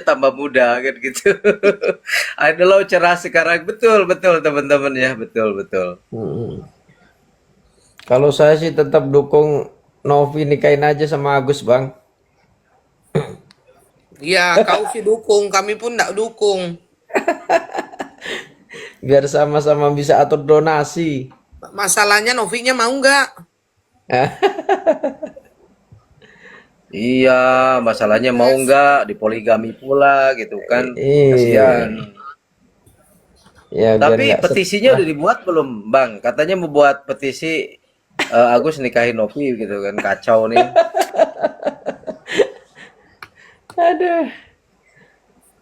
tambah muda kan gitu. Idol cerah sekarang, betul betul teman-teman ya, betul betul. Mm-mm. Kalau saya sih tetap dukung Novi nikahin aja sama Agus, Bang. Ya, kau sih dukung, kami pun nggak dukung. Biar sama-sama bisa atur donasi. Masalahnya Novinya mau nggak? Iya, masalahnya mau nggak dipoligami pula gitu kan, kasihan. Iya, ya biar Tapi nggak petisinya stres. udah dibuat belum, Bang? Katanya mau buat petisi Agus nikahin Novi gitu kan, kacau nih. Aduh,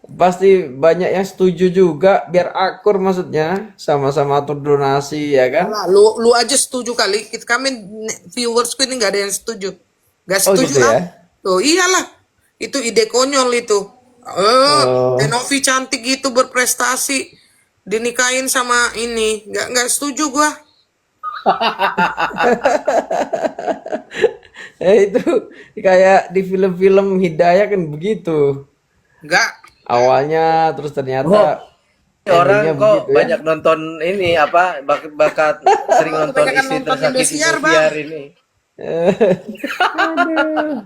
pasti banyak yang setuju juga biar akur maksudnya sama-sama atur donasi ya kan? Alah, lu aja setuju kali. Kami viewersku ini nggak ada yang setuju. Nggak Oh setuju gitu lah. ya. Tuh iyalah, itu ide konyol itu. Oh, Tenovi cantik gitu berprestasi dinikahin sama ini, nggak setuju gua. itu kayak di film-film Hidayah kan begitu. Nggak. Awalnya terus Oh, ternyata ini orang endingnya kok begitu ya. banyak nonton ini apa bakat sering nonton Kebanyakan istri nonton tersakiti Indosiar, Bang. Indosiar ini. Aduh.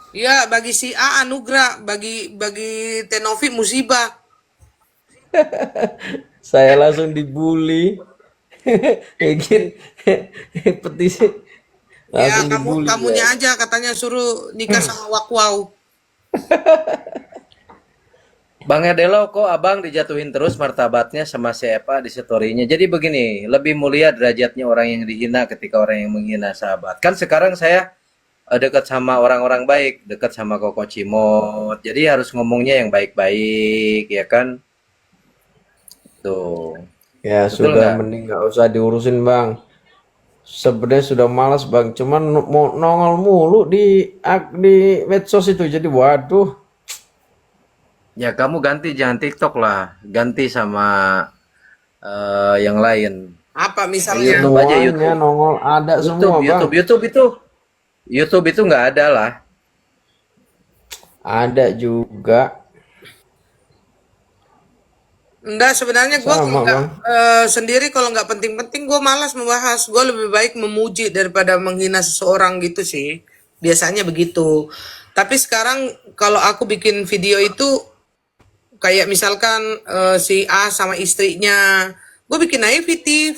Iya, bagi si A anugerah, bagi Tenovi musibah. Saya langsung dibully. Bikin petisi Ya, langsung dibully kamunya saya. aja katanya suruh nikah sama Wakwau. Bang Edelo, kok abang dijatuhin terus martabatnya sama siapa di story-nya? Jadi begini, lebih mulia derajatnya orang yang dihina ketika orang yang menghina sahabat. Kan sekarang saya dekat sama orang-orang baik, dekat sama Koko Cimot. Jadi harus ngomongnya yang baik-baik, ya kan? Tuh, Ya betul sudah nggak? mending nggak usah diurusin Bang. Sebenarnya sudah malas Bang, cuman mau nongol mulu di medsos itu jadi waduh. Ya kamu ganti jangan TikTok lah, ganti sama yang lain. Apa misalnya? YouTube aja Semuanya YouTube. nongol ada YouTube, semua Bang. YouTube, YouTube itu nggak ada lah. Ada juga Enggak, sebenarnya gue kalau sama nggak Bang. sendiri kalau nggak penting-penting gue malas membahas. Gue lebih baik memuji daripada menghina seseorang gitu sih. Biasanya begitu. Tapi sekarang kalau aku bikin video itu kayak misalkan si A sama istrinya, gue bikin aja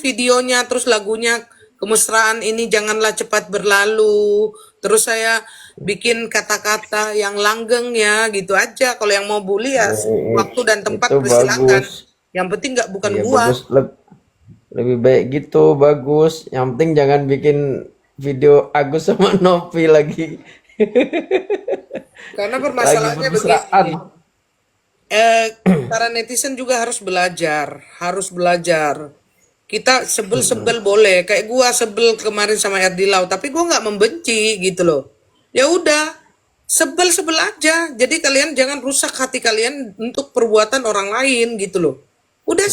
videonya, terus lagunya kemesraan ini janganlah cepat berlalu. Terus saya bikin kata-kata yang langgeng ya, gitu aja. Kalau yang mau bully ya waktu dan Itu tempat bagus. persilakan. Yang penting nggak bukan Iya gua. bagus. Lebih baik gitu bagus. Yang penting jangan bikin video Agus sama Novi lagi Karena lagi permasalahannya bermesraan. begini. Para netizen juga harus belajar, harus belajar. Kita sebel-sebel boleh, kayak gua sebel kemarin sama Erdi Lau, tapi gua nggak membenci gitu loh. Ya udah, sebel-sebel aja. Jadi kalian jangan rusak hati kalian untuk perbuatan orang lain gitu loh. Udah,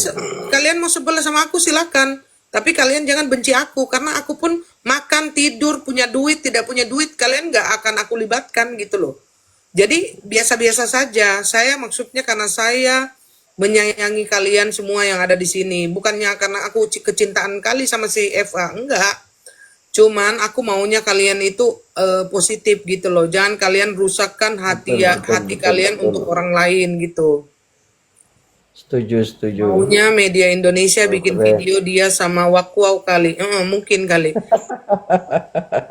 kalian mau sebel sama aku silakan, tapi kalian jangan benci aku karena aku pun makan, tidur, punya duit, tidak punya duit, kalian nggak akan aku libatkan gitu loh. Jadi biasa-biasa saja. Saya maksudnya karena saya menyayangi kalian semua yang ada di sini. Bukannya karena aku kecintaan kali sama si Eva, enggak. Cuman aku maunya kalian itu positif gitu loh. Jangan kalian rusakkan Betul, hati ya betul, hati betul, kalian betul. untuk orang lain gitu. Setuju, setuju. Maunya media Indonesia Oh, bikin keren. video dia sama Wakwau kali. Mungkin kali.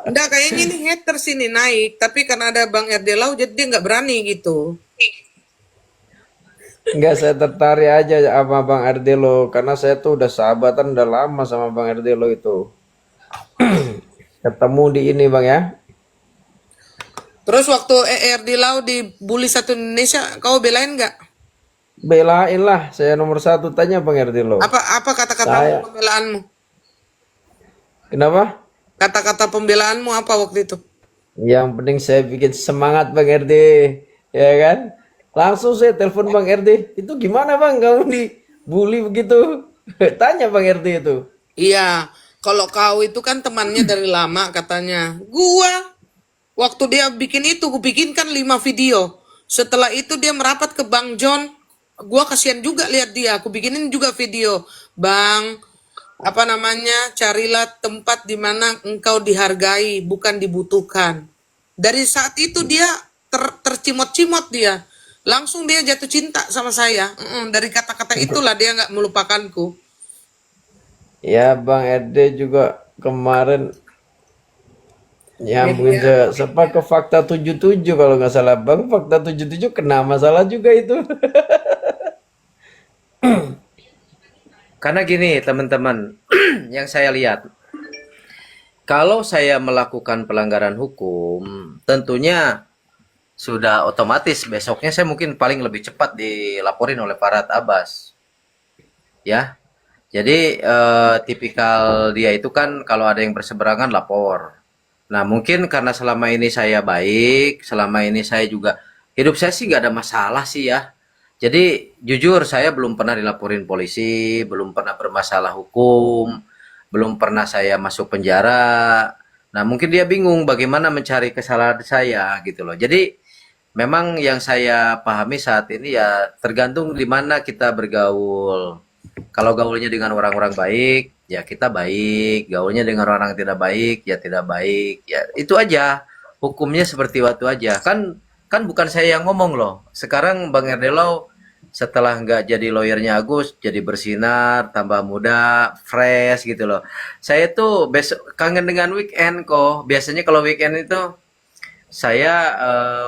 Enggak, kayaknya ini haters ini naik. Tapi karena ada Bang RD Lau jadi dia nggak berani gitu. Enggak, saya tertarik aja sama Bang Ardelo karena saya tuh udah sahabatan udah lama sama Bang Ardelo itu. Ketemu di ini Bang ya. Terus waktu RD Lau dibully satu Indonesia, kau belain nggak? Belain lah, saya nomor satu tanya Bang Ardelo. Apa kata-kata Saya, pembelaanmu? kenapa? Kata-kata pembelaanmu apa waktu itu? Yang penting saya bikin semangat Bang RD, ya kan? Langsung saya telepon Bang RD. Itu gimana Bang kamu dibully begitu? Tanya Bang RD itu. Iya, kalau kau itu kan temannya dari lama katanya. Gua waktu dia bikin itu, gue bikin kan 5 video. Setelah itu dia merapat ke Bang John. Gua kasihan juga lihat dia. Aku bikinin juga video. Bang, apa namanya? Carilah tempat di mana engkau dihargai, bukan dibutuhkan. Dari saat itu dia tercimot-cimot dia. Langsung dia jatuh cinta sama saya. Dari kata-kata itulah dia nggak melupakanku. Ya, Bang RD juga kemarin nyambungin ke siapa ke fakta 77 kalau nggak salah. Bang, fakta 77 kena masalah juga itu. Karena gini, teman-teman, yang saya lihat, kalau saya melakukan pelanggaran hukum, tentunya sudah otomatis besoknya saya mungkin paling lebih cepat dilaporin oleh Farhad Abbas. Ya. Jadi tipikal dia itu kan kalau ada yang berseberangan lapor. Nah, mungkin karena selama ini saya baik, selama ini saya juga hidup saya sih nggak ada masalah sih ya. Jadi jujur saya belum pernah dilaporin polisi, belum pernah bermasalah hukum, belum pernah saya masuk penjara. Nah, mungkin dia bingung bagaimana mencari kesalahan saya gitu loh. Jadi memang yang saya pahami saat ini ya tergantung di mana kita bergaul. Kalau gaulnya dengan orang-orang baik, ya kita baik. Gaulnya dengan orang tidak baik, ya tidak baik. Ya itu aja. Hukumnya seperti waktu aja. Kan bukan saya yang ngomong loh. Sekarang Bang Erdelo setelah nggak jadi lawyernya Agus, jadi bersinar, tambah muda, fresh gitu loh. Saya tuh besok kangen dengan weekend kok. Biasanya kalau weekend itu saya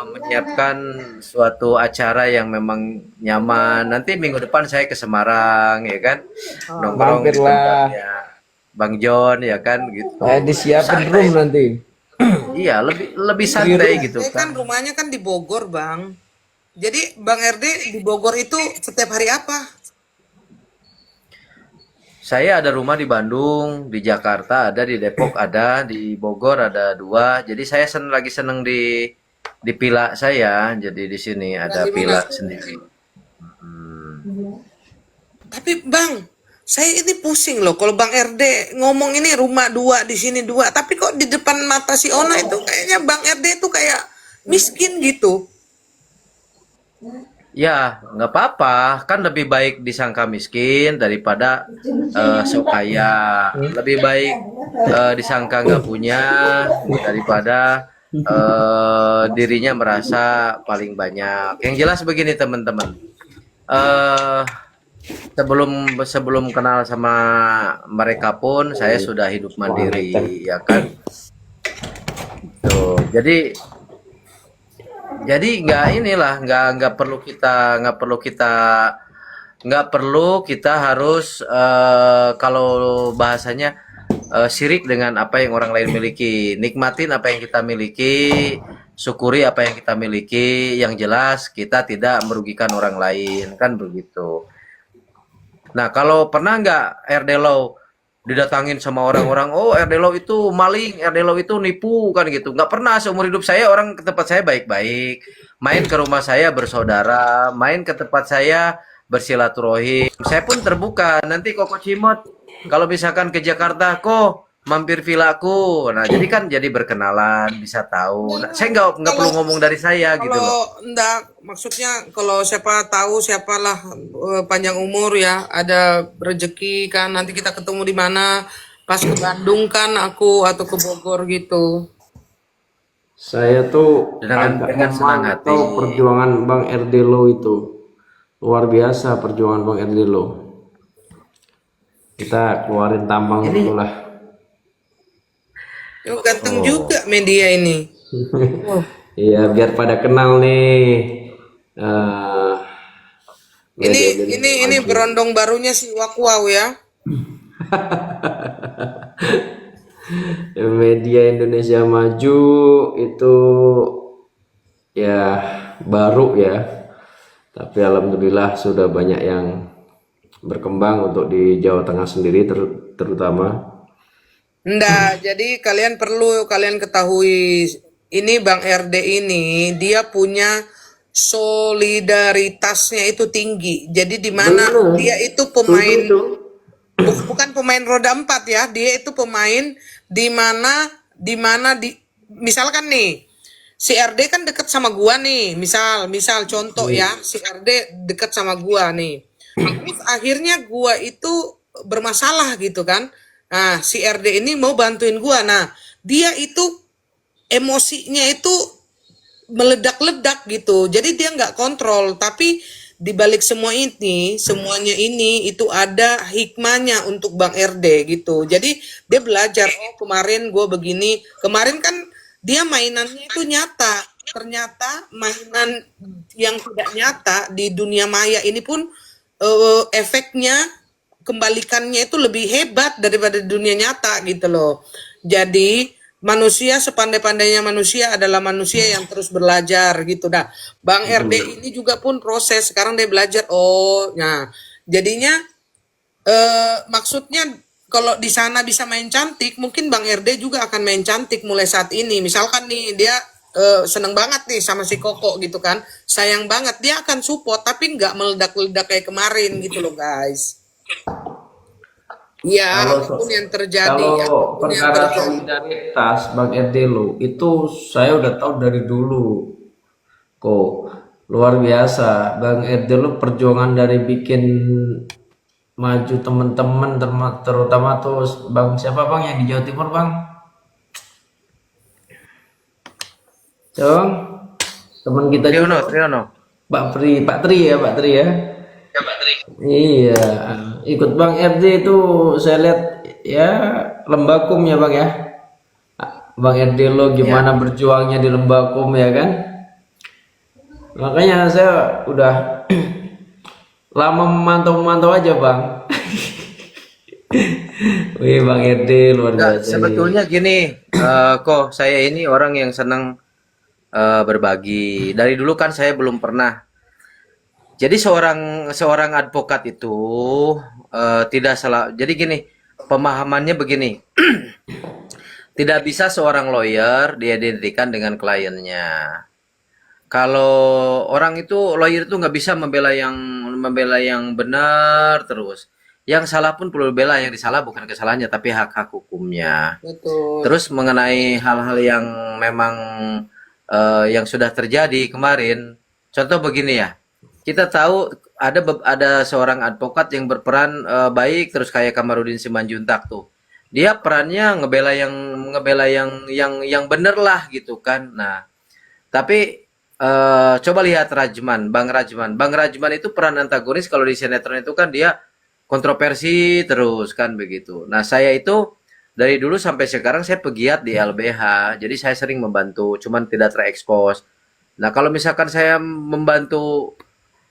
menyiapkan suatu acara yang memang nyaman. Nanti minggu depan saya ke Semarang, ya kan, nongkrong di Mampirlah. tempatnya Bang John, ya kan, gitu. Disiapin Santai, room nanti. iya, lebih lebih santai gitu Dia kan. kan rumahnya kan di Bogor, Bang. Jadi Bang RD di Bogor itu setiap hari apa? Saya ada rumah di Bandung, di Jakarta ada, di Depok ada, di Bogor ada dua. Jadi saya lagi seneng di villa saya. Jadi di sini ada Dan di mana? villa sendiri. Tapi Bang, saya ini pusing loh kalau Bang RD ngomong ini rumah dua di sini dua, tapi kok di depan mata si Ona itu kayaknya Bang RD itu kayak miskin gitu. Ya, nggak apa-apa. Kan lebih baik disangka miskin daripada sok kaya. Lebih baik disangka nggak punya daripada dirinya merasa paling banyak. Yang jelas begini teman-teman. eh sebelum sebelum kenal sama mereka pun saya sudah hidup mandiri, ya kan. Tuh, jadi nggak inilah nggak perlu kita harus kalau bahasanya sirik dengan apa yang orang lain miliki. Nikmatin apa yang kita miliki, syukuri apa yang kita miliki. Yang jelas kita tidak merugikan orang lain, kan begitu. Nah, kalau pernah nggak Erdelo didatangin sama orang-orang, oh Erdelo itu maling, Erdelo itu nipu, kan gitu. Nggak pernah seumur hidup saya orang ke tempat saya baik-baik. Main ke rumah saya bersaudara, main ke tempat saya bersilaturahim. Saya pun terbuka. Nanti Koko Cimot, kalau misalkan ke Jakarta, kok mampir vilaku. Nah, jadi kan jadi berkenalan, bisa tahu. Nah, saya nggak perlu Kalau ngomong dari saya gitu loh. kalau enggak maksudnya kalau siapa tahu siapalah panjang umur ya, ada rezeki kan nanti kita ketemu di mana pas ke Bandung kan aku atau ke Bogor gitu. Saya tuh agak Dengan senang hati. memantau perjuangan Bang Erdelo itu. Luar biasa perjuangan Bang Erdelo. Kita keluarin tampang dulu lah. Ganteng juga media ini. Iya, biar pada kenal nih. eh Ini media-media ini maju. berondong barunya si Wakwau ya. Media Indonesia Maju itu ya baru ya, tapi alhamdulillah sudah banyak yang berkembang untuk di Jawa Tengah sendiri terutama. Nggak, jadi kalian ketahui ini Bang RD ini dia punya solidaritasnya itu tinggi. Jadi di mana Benar, dia itu setuju pemain itu. bukan pemain roda empat ya, dia itu pemain di mana misalkan nih si RD kan deket sama gua nih, misal contoh ya, si RD deket sama gua nih. Terus akhirnya gua itu bermasalah gitu kan. Nah, si RD ini mau bantuin gua. Nah, dia itu emosinya itu meledak-ledak gitu. Jadi dia nggak kontrol, tapi di balik semuanya ini itu ada hikmahnya untuk Bang RD gitu. Jadi dia belajar, oh kemarin gue begini, kemarin kan dia mainannya itu nyata. Ternyata mainan yang tidak nyata di dunia maya ini pun efeknya kembalikannya itu lebih hebat daripada di dunia nyata gitu loh. Jadi manusia sepandai-pandainya manusia adalah manusia yang terus belajar gitu. Nah, Bang RD ini juga pun proses. Sekarang dia belajar. Oh, nah, jadinya maksudnya kalau di sana bisa main cantik, mungkin Bang RD juga akan main cantik mulai saat ini. Misalkan nih dia seneng banget nih sama si Koko gitu kan, sayang banget, dia akan support tapi nggak meledak-ledak kayak kemarin gitu loh guys. Iya, Kalau apapun yang terjadi, kalau apapun yang perkara terjadi. solidaritas Bang RD lo itu saya udah tahu dari dulu kok, luar biasa Bang RD lo, perjuangan dari bikin maju teman-teman, terutama tuh Bang siapa Bang yang di Jawa Timur Bang? Siapa Bang? Teman kita juga Triono, Bang. Triono. Pak Tri ya, Pak Tri ya. Iya, ikut Bang RD itu saya lihat ya, Lembakum ya Bang ya. Bang RD lo Ya. gimana berjuangnya di Lembakum ya kan. Makanya saya udah lama memantau-memantau aja Bang. Wih Bang RD luar Enggak, biasa nih. sebetulnya gini, kok saya ini orang yang senang berbagi. Dari dulu kan saya belum pernah. Jadi seorang seorang advokat itu tidak salah. Jadi gini, pemahamannya begini. Tidak bisa seorang lawyer diidentikan dengan kliennya. Kalau orang itu lawyer itu nggak bisa membela yang benar terus. Yang salah pun perlu bela, yang disalah bukan kesalahannya tapi hak-hak hukumnya. Betul. Terus mengenai hal-hal yang memang yang sudah terjadi kemarin, contoh begini ya, kita tahu ada seorang advokat yang berperan baik terus kayak Kamarudin Simanjuntak tuh. Dia perannya ngebela yang bener lah gitu kan. Nah, tapi coba lihat Rajman, Bang Rajman. Bang Rajman itu peran antagonis kalau di sinetron itu kan dia kontroversi terus kan begitu. Nah, saya itu dari dulu sampai sekarang saya pegiat di LBH. Jadi saya sering membantu, cuman tidak terekspos. Nah, kalau misalkan saya membantu,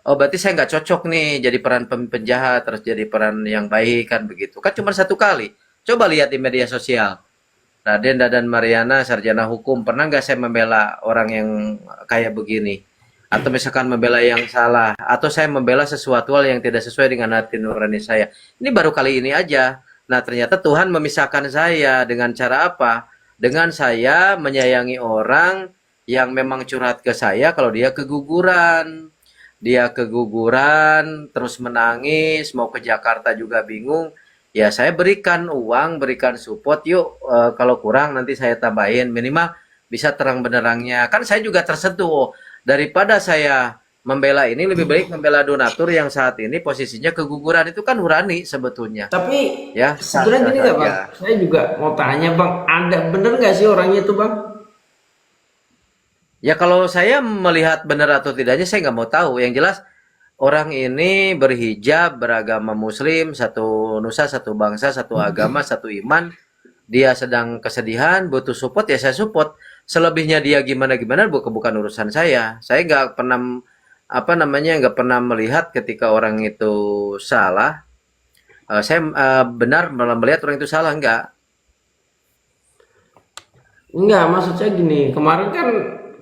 oh berarti saya nggak cocok nih jadi peran penjahat, terus jadi peran yang baik kan begitu. Kan cuma satu kali. Coba lihat di media sosial. Raden Dadan Mariana, sarjana hukum, pernah nggak saya membela orang yang kayak begini? Atau misalkan membela yang salah, atau saya membela sesuatu hal yang tidak sesuai dengan hati nurani saya. Ini baru kali ini aja. Nah, ternyata Tuhan memisahkan saya dengan cara apa? Dengan saya menyayangi orang yang memang curhat ke saya kalau dia keguguran. Dia keguguran, terus menangis, mau ke Jakarta juga bingung. Ya, saya berikan uang, berikan support. Yuk, kalau kurang nanti saya tambahin. Minimal bisa terang benderangnya. Kan saya juga tersentuh. Daripada saya membela ini, lebih baik membela donatur yang saat ini posisinya keguguran. Itu kan nurani sebetulnya. Tapi Ya, sebenarnya sah-sah gini nggak Bang? saja. Saya juga mau tanya Bang, ada bener nggak sih orangnya itu Bang? Ya kalau saya melihat benar atau tidaknya saya nggak mau tahu. Yang jelas orang ini berhijab, beragama Muslim, satu nusa, satu bangsa, satu agama, satu iman. Dia sedang kesedihan, butuh support ya saya support. Selebihnya dia gimana-gimana bukan urusan saya. Saya nggak pernah apa namanya nggak pernah melihat ketika orang itu salah. Saya benar melihat orang itu salah nggak. Enggak, maksud saya gini, kemarin kan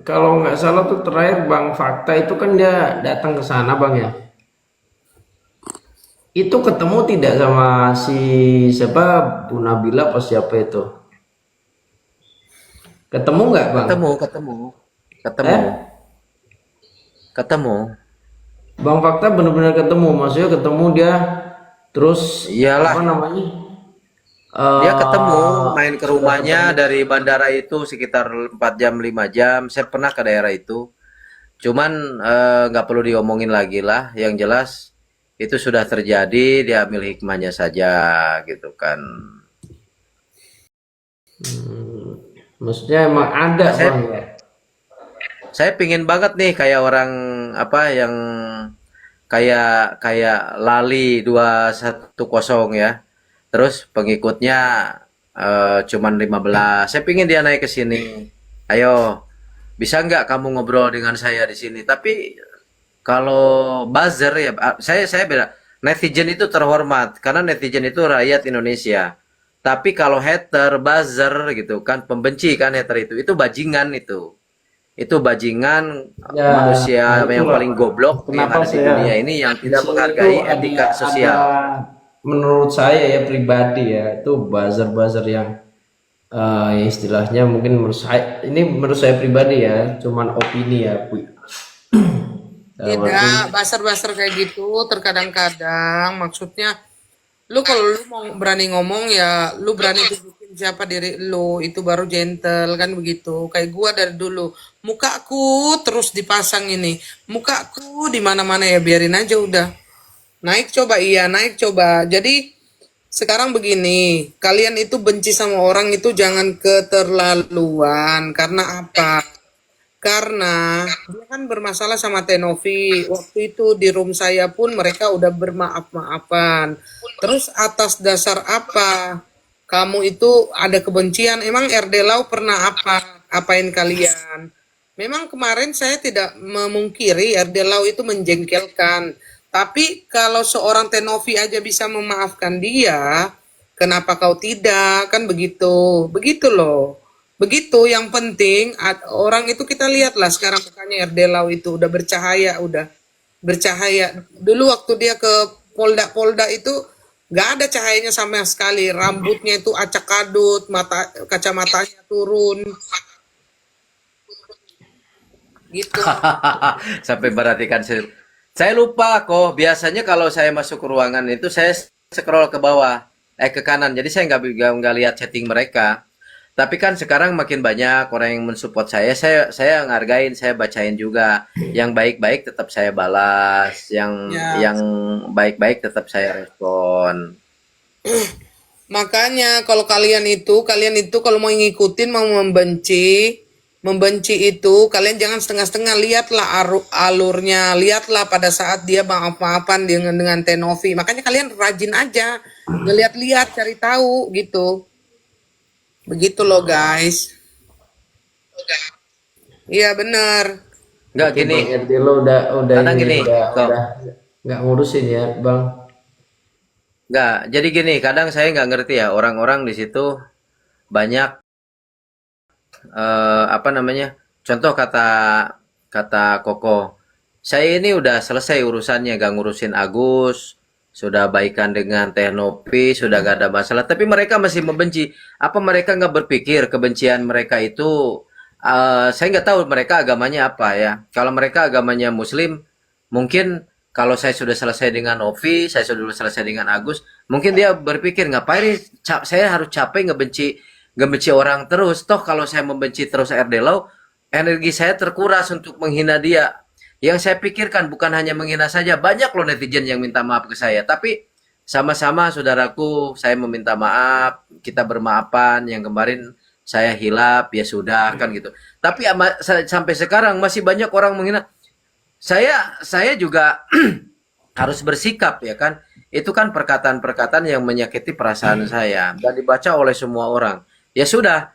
kalau nggak salah tuh terakhir Bang Fakta itu kan dia datang ke sana Bang ya. Itu ketemu tidak sama si siapa, Bu Nabila apa siapa itu? Ketemu nggak Bang? Ketemu, ketemu, ketemu, Eh? ketemu. Bang Fakta benar-benar ketemu, maksudnya ketemu dia terus apa Iyalah. namanya? Dia ketemu main ke sudah rumahnya ketemu. dari bandara itu sekitar 4 jam 5 jam. Saya pernah ke daerah itu. Cuman nggak perlu diomongin lagi lah. Yang jelas itu sudah terjadi, dia ambil hikmahnya saja gitu kan. Hmm, maksudnya emang ada Nah, bang saya ya. saya pingin banget nih kayak orang apa yang kayak kayak Lali 210 ya. Terus pengikutnya cuman 15. Saya pingin dia naik ke sini. Ayo, bisa nggak kamu ngobrol dengan saya di sini? Tapi kalau buzzer ya, saya beda. Netizen itu terhormat karena netizen itu rakyat Indonesia. Tapi kalau hater, buzzer gitu kan, pembenci kan hater itu bajingan itu. Itu bajingan Ya, manusia yang itulah paling goblok yang kenapa ada di saya dunia ini yang di tidak sini tuh menghargai etika ada sosial. menurut saya ya pribadi ya itu buzzer-buzzer yang istilahnya mungkin menurut saya ini menurut saya pribadi ya cuman opini ya dalam arti Tidak, basar-basar kayak gitu terkadang-kadang maksudnya lu kalau lu mau berani ngomong ya lu berani tunjukin siapa diri lu itu baru gentle kan begitu. Kayak gua dari dulu mukaku terus dipasang ini, mukaku di mana-mana ya biarin aja udah. Naik coba iya, naik coba. Jadi sekarang begini, kalian itu benci sama orang itu jangan keterlaluan. Karena apa? Karena dia kan bermasalah sama Tenovi. Waktu itu di room saya pun mereka udah bermaaf-maafan. Terus atas dasar apa? Kamu itu ada kebencian. Emang RD Lau pernah apa? Apain kalian? Memang kemarin saya tidak memungkiri RD Lau itu menjengkelkan. Tapi kalau seorang Tenovi aja bisa memaafkan dia, kenapa kau tidak? Kan begitu. Begitu loh. Begitu, yang penting orang itu kita lihatlah sekarang mukanya RD Lau itu udah bercahaya, udah bercahaya. Dulu waktu dia ke Polda-Polda itu nggak ada cahayanya sama sekali, rambutnya itu acak kadut, mata kacamatanya turun, gitu. Sampai perhatikan saya lupa kok. Biasanya kalau saya masuk ke ruangan itu saya scroll ke bawah, ke kanan. Jadi saya nggak lihat chatting mereka. Tapi kan sekarang makin banyak orang yang mensupport saya. Saya ngargain, saya bacain juga. Yang baik-baik tetap saya balas, Ya, yang baik-baik tetap saya respon. makanya kalau kalian itu kalau mau ngikutin, mau membenci itu kalian jangan setengah-setengah, lihatlah alurnya, lihatlah pada saat dia maaf-maafan dengan Tenovi. Makanya kalian rajin aja ngeliat-liat, cari tahu gitu. Begitu loh guys. Iya bener. Nggak oke gini, bang RD lo udah kadang ini gini, kok. udah nggak ngurusin ya bang. Nggak, jadi gini, kadang saya nggak ngerti ya orang-orang di situ banyak apa namanya? Contoh kata kata Koko, saya ini udah selesai urusannya, gak ngurusin Agus, sudah baikan dengan Teh Nopi, sudah gak ada masalah. Tapi mereka masih membenci. Apa mereka nggak berpikir kebencian mereka itu? Saya nggak tahu mereka agamanya apa ya. Kalau mereka agamanya Muslim, mungkin kalau saya sudah selesai dengan Novi, saya sudah selesai dengan Agus, mungkin dia berpikir ngapain saya harus capek ngebenci ngebenci orang terus. Toh kalau saya membenci terus RD Law, energi saya terkuras untuk menghina dia. Yang saya pikirkan bukan hanya menghina saja, banyak loh netizen yang minta maaf ke saya. Tapi sama-sama saudaraku, saya meminta maaf, kita bermaafan. Yang kemarin saya hilap, ya sudah kan gitu. Tapi sampai sekarang masih banyak orang menghina. Saya juga harus bersikap ya kan. Itu kan perkataan-perkataan yang menyakiti perasaan saya dan dibaca oleh semua orang. Ya sudah,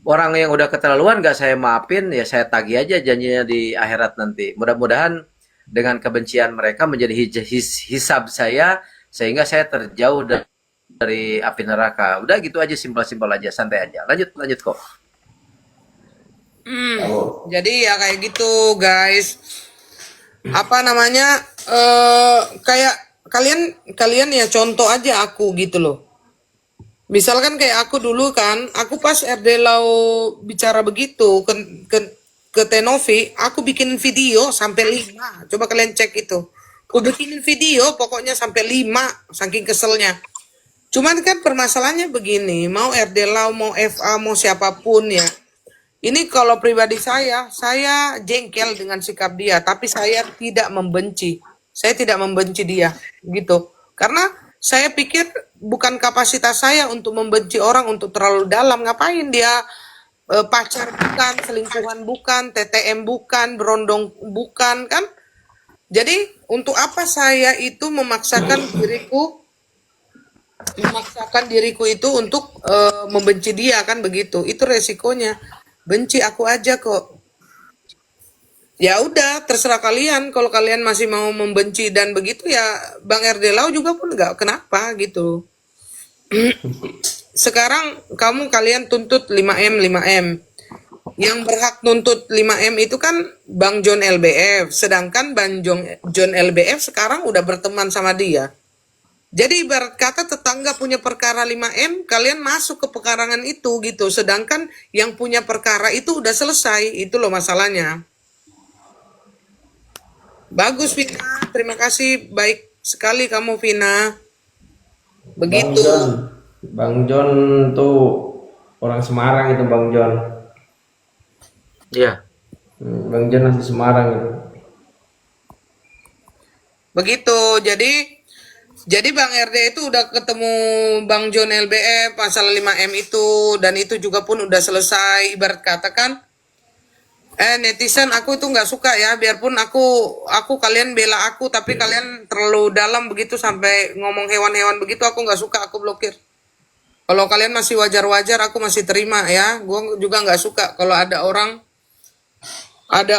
orang yang udah keterlaluan gak saya maafin, ya saya tagih aja janjinya di akhirat nanti. Mudah-mudahan dengan kebencian mereka menjadi hisab saya sehingga saya terjauh dari api neraka. Udah gitu aja, simpel-simpel aja, santai aja. Lanjut lanjut kok. Kalau Jadi ya kayak gitu guys. Apa namanya? Kayak kalian kalian ya contoh aja aku gitu loh. Misalkan kayak aku dulu kan, aku pas RD Lau bicara begitu ke Tenovi, aku bikin video sampai 5. Coba kalian cek itu. Aku bikinin video pokoknya sampai 5 saking keselnya. Cuman kan permasalahannya begini, mau RD Lau, mau FA, mau siapapun ya. Ini kalau pribadi saya jengkel dengan sikap dia, tapi saya tidak membenci. Saya tidak membenci dia, gitu. Karena saya pikir bukan kapasitas saya untuk membenci orang untuk terlalu dalam. Ngapain dia pacar bukan, selingkuhan bukan, TTM bukan, berondong bukan kan? Jadi untuk apa saya itu memaksakan diriku itu untuk membenci dia kan begitu. Itu resikonya. Benci aku aja kok. Ya udah, terserah kalian. Kalau kalian masih mau membenci dan begitu ya Bang RD Lau juga pun nggak kenapa gitu. Sekarang kalian tuntut 5M 5M. Yang berhak nuntut 5M itu kan Bang John LBF. Sedangkan John LBF sekarang udah berteman sama dia. Jadi ibarat kata tetangga punya perkara 5M, kalian masuk ke pekarangan itu gitu. Sedangkan yang punya perkara itu udah selesai. Itu loh masalahnya. Bagus Vina, terima kasih. Baik sekali kamu Vina. Bang Begitu. John, Bang John tuh orang Semarang itu Bang John. Iya. Bang John asli Semarang itu. Begitu. Jadi Bang RD itu udah ketemu Bang John LBF masalah 5M itu dan itu juga pun udah selesai. Ibarat katakan netizen aku itu nggak suka ya, biarpun aku kalian bela aku tapi kalian terlalu dalam begitu sampai ngomong hewan-hewan begitu, aku nggak suka, aku blokir. Kalau kalian masih wajar-wajar aku masih terima ya. Gue juga nggak suka kalau ada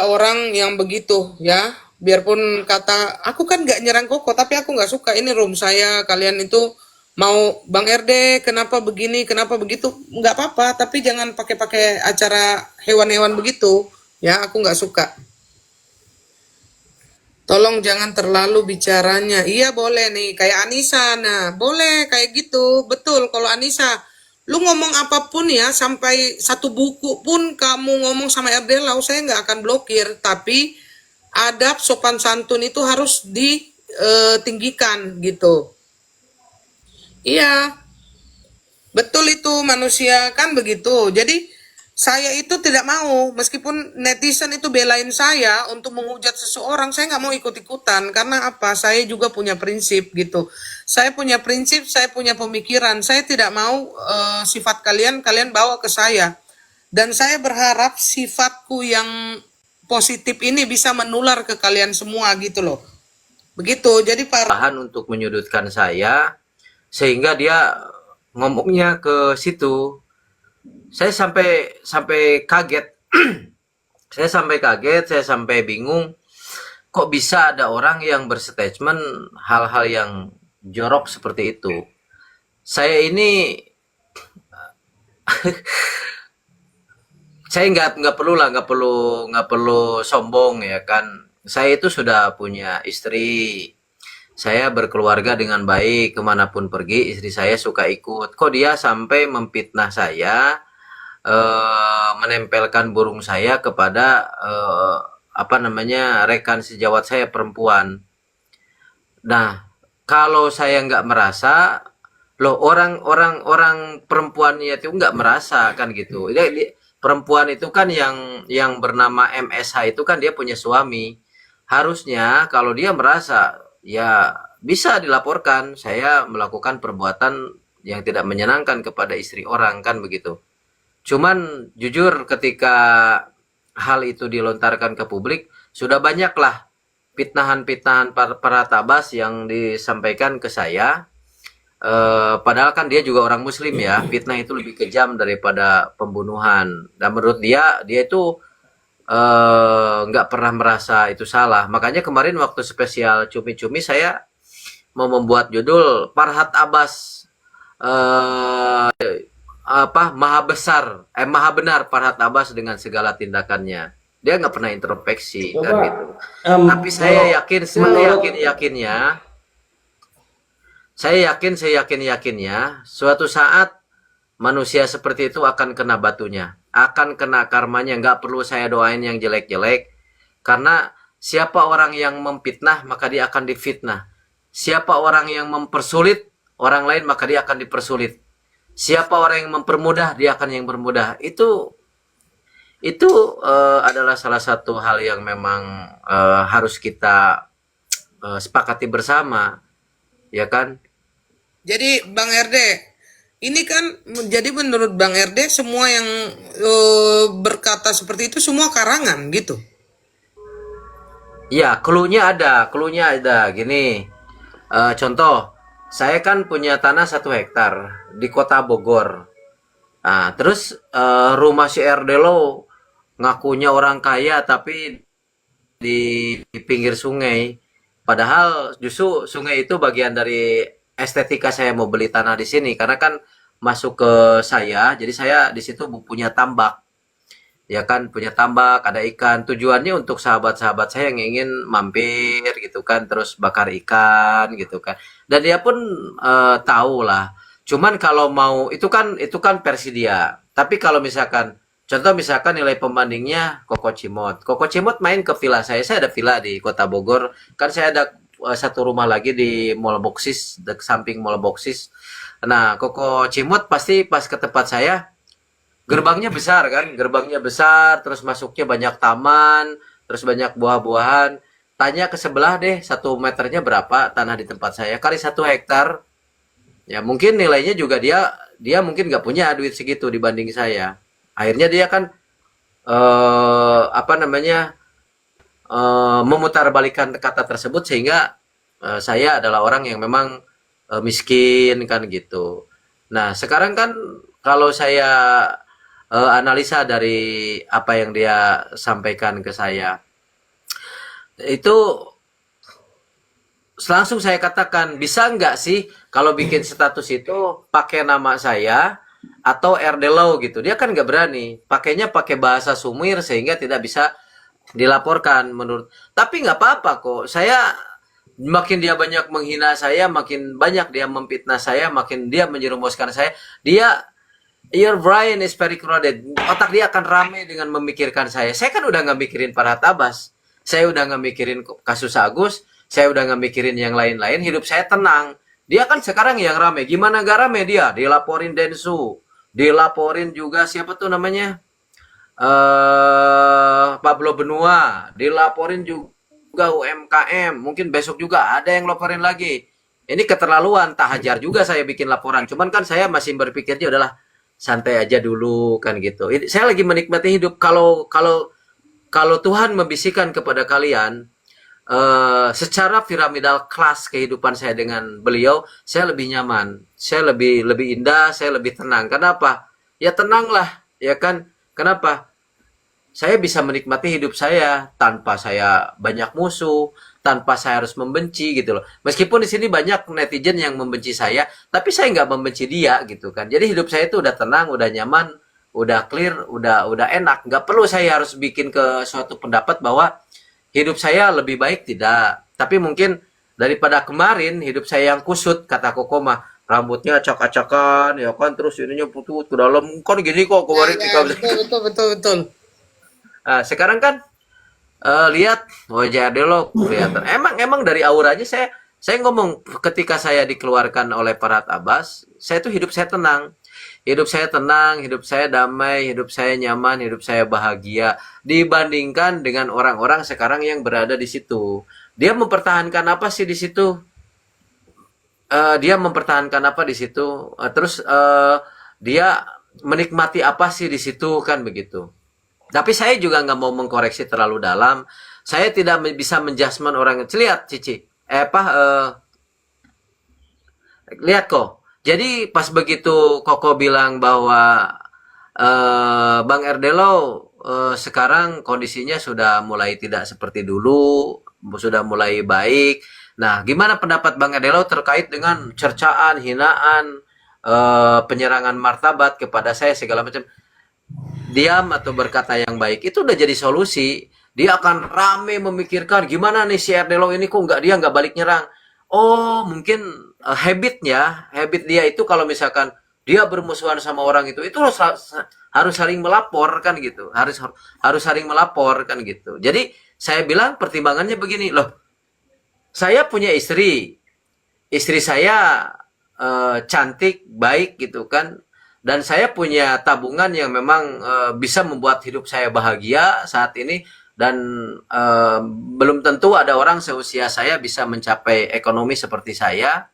orang yang begitu ya. Biarpun kata aku kan nggak nyerang Koko, tapi aku nggak suka, ini room saya, kalian itu mau Bang RD kenapa begini kenapa begitu, nggak apa-apa, tapi jangan pakai-pakai acara hewan-hewan begitu ya, aku nggak suka. Tolong jangan terlalu bicaranya. Iya boleh nih, kayak Anissa. Nah, boleh kayak gitu. Betul, kalau Anissa, lu ngomong apapun ya, sampai satu buku pun kamu ngomong sama RD Lau, saya nggak akan blokir. Tapi adab sopan santun itu harus ditinggikan gitu. Iya, betul itu manusia kan begitu. Jadi saya itu tidak mau, meskipun netizen itu belain saya untuk menghujat seseorang, saya nggak mau ikut-ikutan. Karena apa? Saya juga punya prinsip gitu. Saya punya prinsip, saya punya pemikiran. Saya tidak mau sifat kalian bawa ke saya. Dan saya berharap sifatku yang positif ini bisa menular ke kalian semua gitu loh. Begitu. Jadi Bahan untuk menyudutkan saya sehingga dia ngomongnya ke situ. Saya sampai kaget. Saya sampai bingung. Kok bisa ada orang yang berstatement hal-hal yang jorok seperti itu? Saya ini saya nggak perlu sombong ya kan. Saya itu sudah punya istri. Saya berkeluarga dengan baik, kemanapun pergi istri saya suka ikut. Kok dia sampai memfitnah saya, menempelkan burung saya kepada rekan sejawat saya perempuan. Nah, kalau saya nggak merasa, loh orang perempuannya itu nggak merasa kan gitu. Perempuan itu kan yang bernama MSH itu kan dia punya suami. Harusnya kalau dia merasa ya bisa dilaporkan saya melakukan perbuatan yang tidak menyenangkan kepada istri orang kan begitu. Cuman jujur ketika hal itu dilontarkan ke publik sudah banyaklah fitnahan-fitnahan para tabas yang disampaikan ke saya. Padahal kan dia juga orang muslim ya, fitnah itu lebih kejam daripada pembunuhan. Dan menurut dia itu nggak pernah merasa itu salah. Makanya kemarin waktu spesial cumi-cumi saya mau membuat judul Farhat Abbas maha benar Farhat Abbas dengan segala tindakannya. Dia nggak pernah introspeksi kan Coba gitu. Tapi saya yakin yakinnya suatu saat manusia seperti itu akan kena batunya, akan kena karmanya. Nggak perlu saya doain yang jelek-jelek, karena siapa orang yang memfitnah maka dia akan difitnah. Siapa orang yang mempersulit orang lain maka dia akan dipersulit. Siapa orang yang mempermudah, dia akan yang bermudah. Itu adalah salah satu hal yang memang harus kita sepakati bersama, ya kan? Jadi Bang RD, ini kan jadi menurut Bang RD semua yang berkata seperti itu semua karangan gitu. Iya, clue-nya ada. Gini, contoh, saya kan punya tanah 1 hektar di kota Bogor. Nah, terus rumah si Erdelo ngakunya orang kaya tapi di pinggir sungai. Padahal justru sungai itu bagian dari estetika saya mau beli tanah di sini karena kan masuk ke saya, jadi saya di situ punya tambak. Ya kan punya tambak, ada ikan. Tujuannya untuk sahabat-sahabat saya yang ingin mampir gitu kan, terus bakar ikan gitu kan. Dan dia pun tahu lah. Cuman kalau mau itu kan versi dia. Tapi kalau misalkan contoh misalkan nilai pembandingnya Koko Cimot. Koko Cimot main ke villa saya. Saya ada villa di Kota Bogor. Kan saya ada satu rumah lagi di Mall Boxis, di samping Mall Boxis. Nah, Koko Cimot pasti pas ke tempat saya gerbangnya besar kan, gerbangnya besar, terus masuknya banyak taman, terus banyak buah-buahan. Tanya ke sebelah deh, 1 meternya berapa tanah di tempat saya, kali 1 hektar. Ya mungkin nilainya juga dia mungkin nggak punya duit segitu dibanding saya. Akhirnya dia kan apa namanya memutarbalikkan kata tersebut sehingga saya adalah orang yang memang miskin kan gitu. Nah sekarang kan kalau saya analisa dari apa yang dia sampaikan ke saya itu langsung saya katakan bisa nggak sih kalau bikin status itu pakai nama saya atau Erdelo gitu, dia kan nggak berani pakainya pakai bahasa Sumir sehingga tidak bisa dilaporkan menurut, tapi nggak apa-apa kok, saya makin dia banyak menghina saya, makin banyak dia memfitnah saya, makin dia menjerumuskan saya, dia your brain is very crowded. Otak dia akan ramai dengan memikirkan saya. Saya kan udah nggak mikirin para tabas. Saya udah nggak mikirin kasus Agus. Saya udah nggak mikirin yang lain-lain. Hidup saya tenang. Dia kan sekarang yang ramai. Gimana gak ramai dia? Dilaporin Densu. Dilaporin juga siapa tuh namanya? Pablo Benua. Dilaporin juga UMKM. Mungkin besok juga ada yang laporin lagi. Ini keterlaluan. Tak hajar juga saya bikin laporan. Cuman kan saya masih berpikirnya adalah santai aja dulu kan gitu. Saya lagi menikmati hidup. Kalau Tuhan membisikkan kepada kalian secara piramidal kelas kehidupan saya dengan beliau, saya lebih nyaman, saya lebih indah, saya lebih tenang. Kenapa? Ya tenanglah, ya kan? Kenapa? Saya bisa menikmati hidup saya tanpa saya banyak musuh, tanpa saya harus membenci gitu loh. Meskipun di sini banyak netizen yang membenci saya, tapi saya nggak membenci dia gitu kan. Jadi hidup saya itu udah tenang, udah nyaman, udah clear, udah enak. Nggak perlu saya harus bikin ke suatu pendapat bahwa hidup saya lebih baik, tidak. Tapi mungkin daripada kemarin hidup saya yang kusut, kata Koko mah, rambutnya acak-acakan, ya kan, terus ininya putut ke dalam, kan gini kok kemarin. Ya, betul. Nah, sekarang kan lihat wajah Adelo kelihatan. Emang dari auranya saya ngomong ketika saya dikeluarkan oleh para tabas, saya tuh hidup saya tenang. Hidup saya tenang, hidup saya damai, hidup saya nyaman, hidup saya bahagia dibandingkan dengan orang-orang sekarang yang berada di situ. Dia mempertahankan apa sih di situ? Dia mempertahankan apa di situ? Terus dia menikmati apa sih di situ kan begitu. Tapi saya juga nggak mau mengkoreksi terlalu dalam. Saya tidak bisa menjudgment orang. Lihat Cici, lihat kok. Jadi pas begitu Koko bilang bahwa Bang Erdelo sekarang kondisinya sudah mulai tidak seperti dulu, sudah mulai baik. Nah, gimana pendapat Bang Erdelo terkait dengan cercaan, hinaan, penyerangan martabat kepada saya segala macam? Diam atau berkata yang baik itu udah jadi solusi. Dia akan rame memikirkan gimana nih si Erdelo ini kok dia nggak balik nyerang. Oh mungkin habit dia itu kalau misalkan dia bermusuhan sama orang itu harus saling melapor kan gitu, harus saling melapor kan gitu. Jadi saya bilang pertimbangannya begini loh, saya punya istri saya cantik, baik gitu kan. Dan saya punya tabungan yang memang bisa membuat hidup saya bahagia saat ini. Dan belum tentu ada orang seusia saya bisa mencapai ekonomi seperti saya.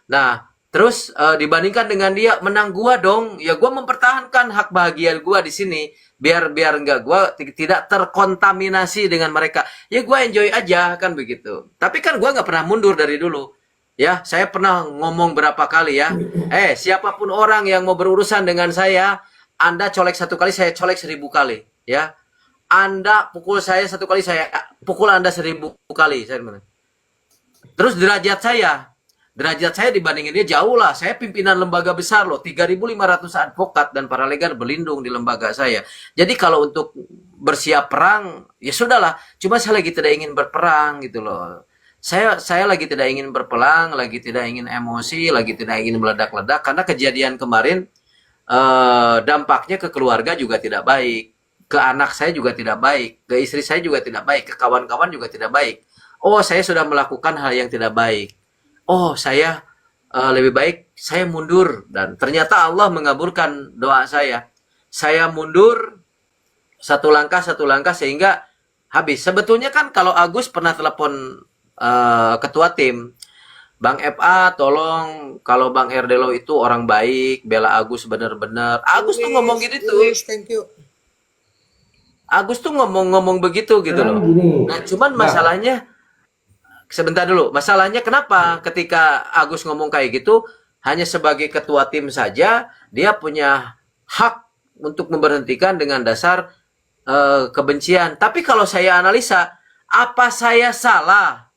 Nah, terus dibandingkan dengan dia menang gua dong, ya gua mempertahankan hak bahagia gua di sini biar enggak gua tidak terkontaminasi dengan mereka. Ya gua enjoy aja kan begitu. Tapi kan gua nggak pernah mundur dari dulu. Ya, saya pernah ngomong berapa kali ya. Siapapun orang yang mau berurusan dengan saya, Anda colek 1 kali, saya colek 1000 kali. Ya, Anda pukul saya 1 kali, saya pukul Anda 1000 kali. Terus derajat saya dibandingin dia jauh lah. Saya pimpinan lembaga besar loh, 3.500 advokat dan paralegal berlindung di lembaga saya. Jadi kalau untuk bersiap perang, ya sudahlah. Cuma saya lagi tidak ingin berperang gitu loh. Saya lagi tidak ingin berperang, lagi tidak ingin emosi, lagi tidak ingin meledak-ledak karena kejadian kemarin dampaknya ke keluarga juga tidak baik, ke anak saya juga tidak baik, ke istri saya juga tidak baik, ke kawan-kawan juga tidak baik. Oh, saya sudah melakukan hal yang tidak baik. Oh, saya lebih baik saya mundur, dan ternyata Allah mengabulkan doa saya. Saya mundur satu langkah sehingga habis. Sebetulnya kan kalau Agus pernah telepon ketua tim, Bang FA tolong, kalau Bang Erdelo itu orang baik, bela Agus bener-bener. Agus tuh ngomong gitu tuh. Luis, thank you. Agus tuh ngomong begitu gitu loh. Sekarang gini, Nah, cuman masalahnya sebentar dulu. Masalahnya kenapa ketika Agus ngomong kayak gitu, hanya sebagai ketua tim saja, dia punya hak untuk memberhentikan dengan dasar kebencian. Tapi kalau saya analisa, apa saya salah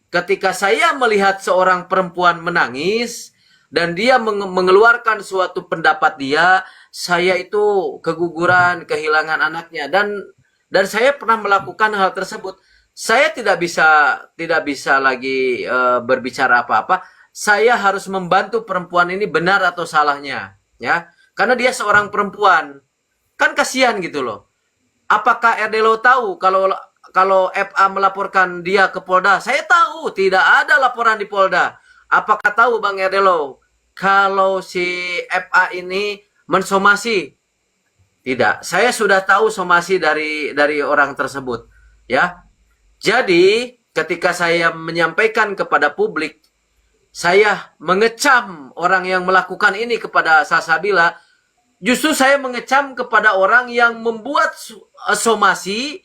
ketika saya melihat seorang perempuan menangis dan dia mengeluarkan suatu pendapat dia, saya itu keguguran, kehilangan anaknya, dan saya pernah melakukan hal tersebut. Saya tidak bisa lagi berbicara apa-apa. Saya harus membantu perempuan ini benar atau salahnya, ya. Karena dia seorang perempuan. Kan kasihan gitu loh. Apakah Erdelo tahu kalau FA melaporkan dia ke Polda? Saya tahu tidak ada laporan di Polda. Apakah tahu Bang Erdelo kalau si FA ini mensomasi? Tidak. Saya sudah tahu somasi dari orang tersebut, ya. Jadi, ketika saya menyampaikan kepada publik, saya mengecam orang yang melakukan ini kepada Salsabila, justru saya mengecam kepada orang yang membuat somasi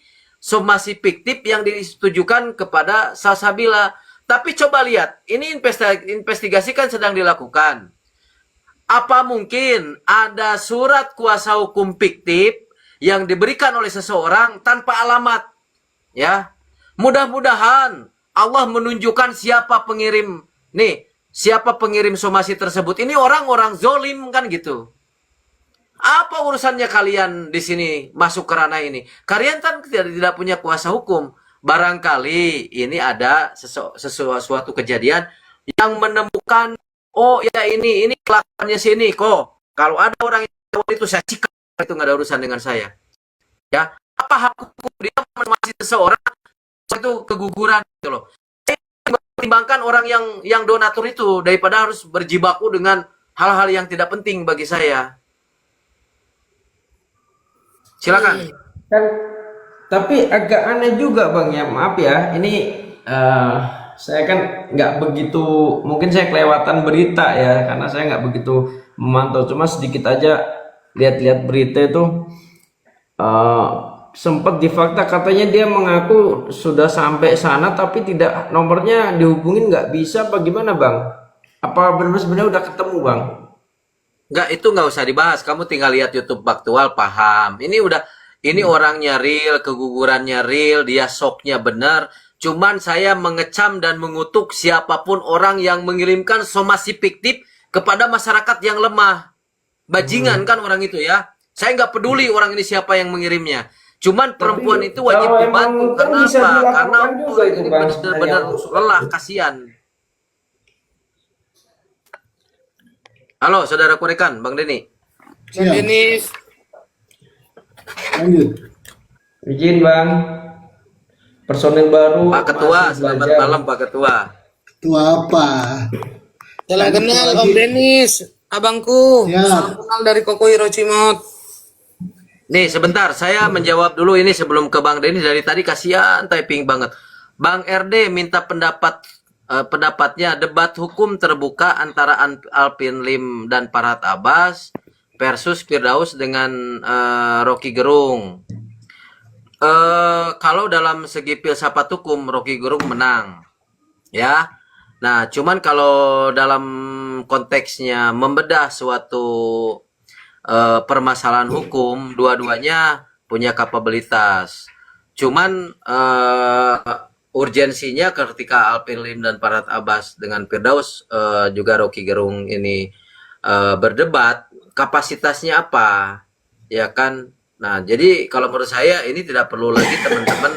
fiktif yang ditujukan kepada Salsabila. Tapi coba lihat, ini investigasi kan sedang dilakukan. Apa mungkin ada surat kuasa hukum fiktif yang diberikan oleh seseorang tanpa alamat? Ya, mudah-mudahan Allah menunjukkan siapa pengirim somasi tersebut. Ini orang-orang zolim kan gitu. Apa urusannya kalian di sini masuk ke ranah ini? Kalian kan tidak punya kuasa hukum. Barangkali ini ada sesuatu kejadian yang menemukan, oh ya ini kelakuannya sini kok. Kalau ada orang yang itu saya sikat, itu nggak ada urusan dengan saya. Ya, apa hak hukum dia masih seseorang itu keguguran gitu loh. Saya pertimbangkan orang yang donatur itu daripada harus berjibaku dengan hal-hal yang tidak penting bagi saya. Silakan. kan tapi agak aneh juga Bang ya, maaf ya. Ini saya kan nggak begitu, mungkin saya kelewatan berita ya, karena saya nggak begitu memantau. Cuma sedikit aja lihat-lihat berita itu, sempat di fakta katanya dia mengaku sudah sampai sana tapi tidak, nomornya dihubungin nggak bisa. Bagaimana Bang? Apa benar-benar udah ketemu Bang? Enggak, itu nggak usah dibahas. Kamu tinggal lihat YouTube Baktual, paham. Ini orangnya real, kegugurannya real, dia shocknya benar. Cuman saya mengecam dan mengutuk siapapun orang yang mengirimkan somasi fiktif kepada masyarakat yang lemah. Bajingan kan orang itu ya. Saya nggak peduli orang ini siapa yang mengirimnya. Cuman perempuan itu wajib kalau dibantu. emang kan Karena bisa apa? dilakukan Karena juga itu, ini Bang, benar-benar sebenarnya. lelah, kasihan. Halo, saudara Kurekan, Bang Denny. Bang Denis, Lanjut. Izin Bang, personil baru Pak Ketua, masih selamat belajar. malam Pak Ketua. Ketua apa? Salam Tadi kenal Om apalagi Denis, abangku. Salam ya kenal dari Koko Hirocimot. Nih, sebentar, saya menjawab dulu ini sebelum ke Bang Denis. Dari tadi kasihan typing banget. Bang RD minta pendapatnya debat hukum terbuka antara Alpin Lim dan Farhad Abbas versus Firdaus dengan Rocky Gerung. Kalau dalam segi filsafat hukum Rocky Gerung menang, ya. Nah, cuman kalau dalam konteksnya membedah suatu permasalahan hukum, dua-duanya punya kapabilitas. Cuman urgensinya ketika Alvin Lim dan Farhad Abbas dengan Firdaus juga Rocky Gerung ini berdebat, kapasitasnya apa? Ya kan? Nah, jadi kalau menurut saya ini tidak perlu lagi teman-teman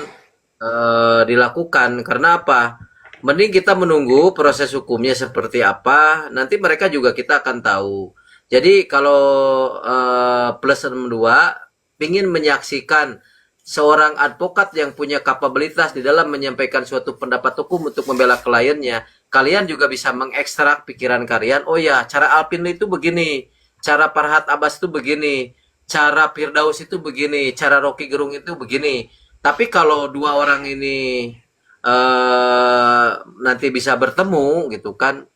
dilakukan. Karena apa? Mending kita menunggu proses hukumnya seperti apa. Nanti mereka juga kita akan tahu. Jadi kalau plus 62 ingin menyaksikan seorang advokat yang punya kapabilitas di dalam menyampaikan suatu pendapat hukum untuk membela kliennya, kalian juga bisa mengekstrak pikiran kalian. Oh ya, cara Alpin itu begini, cara Farhad Abbas itu begini, cara Firdaus itu begini, cara Rocky Gerung itu begini. Tapi kalau dua orang ini nanti bisa bertemu gitu kan,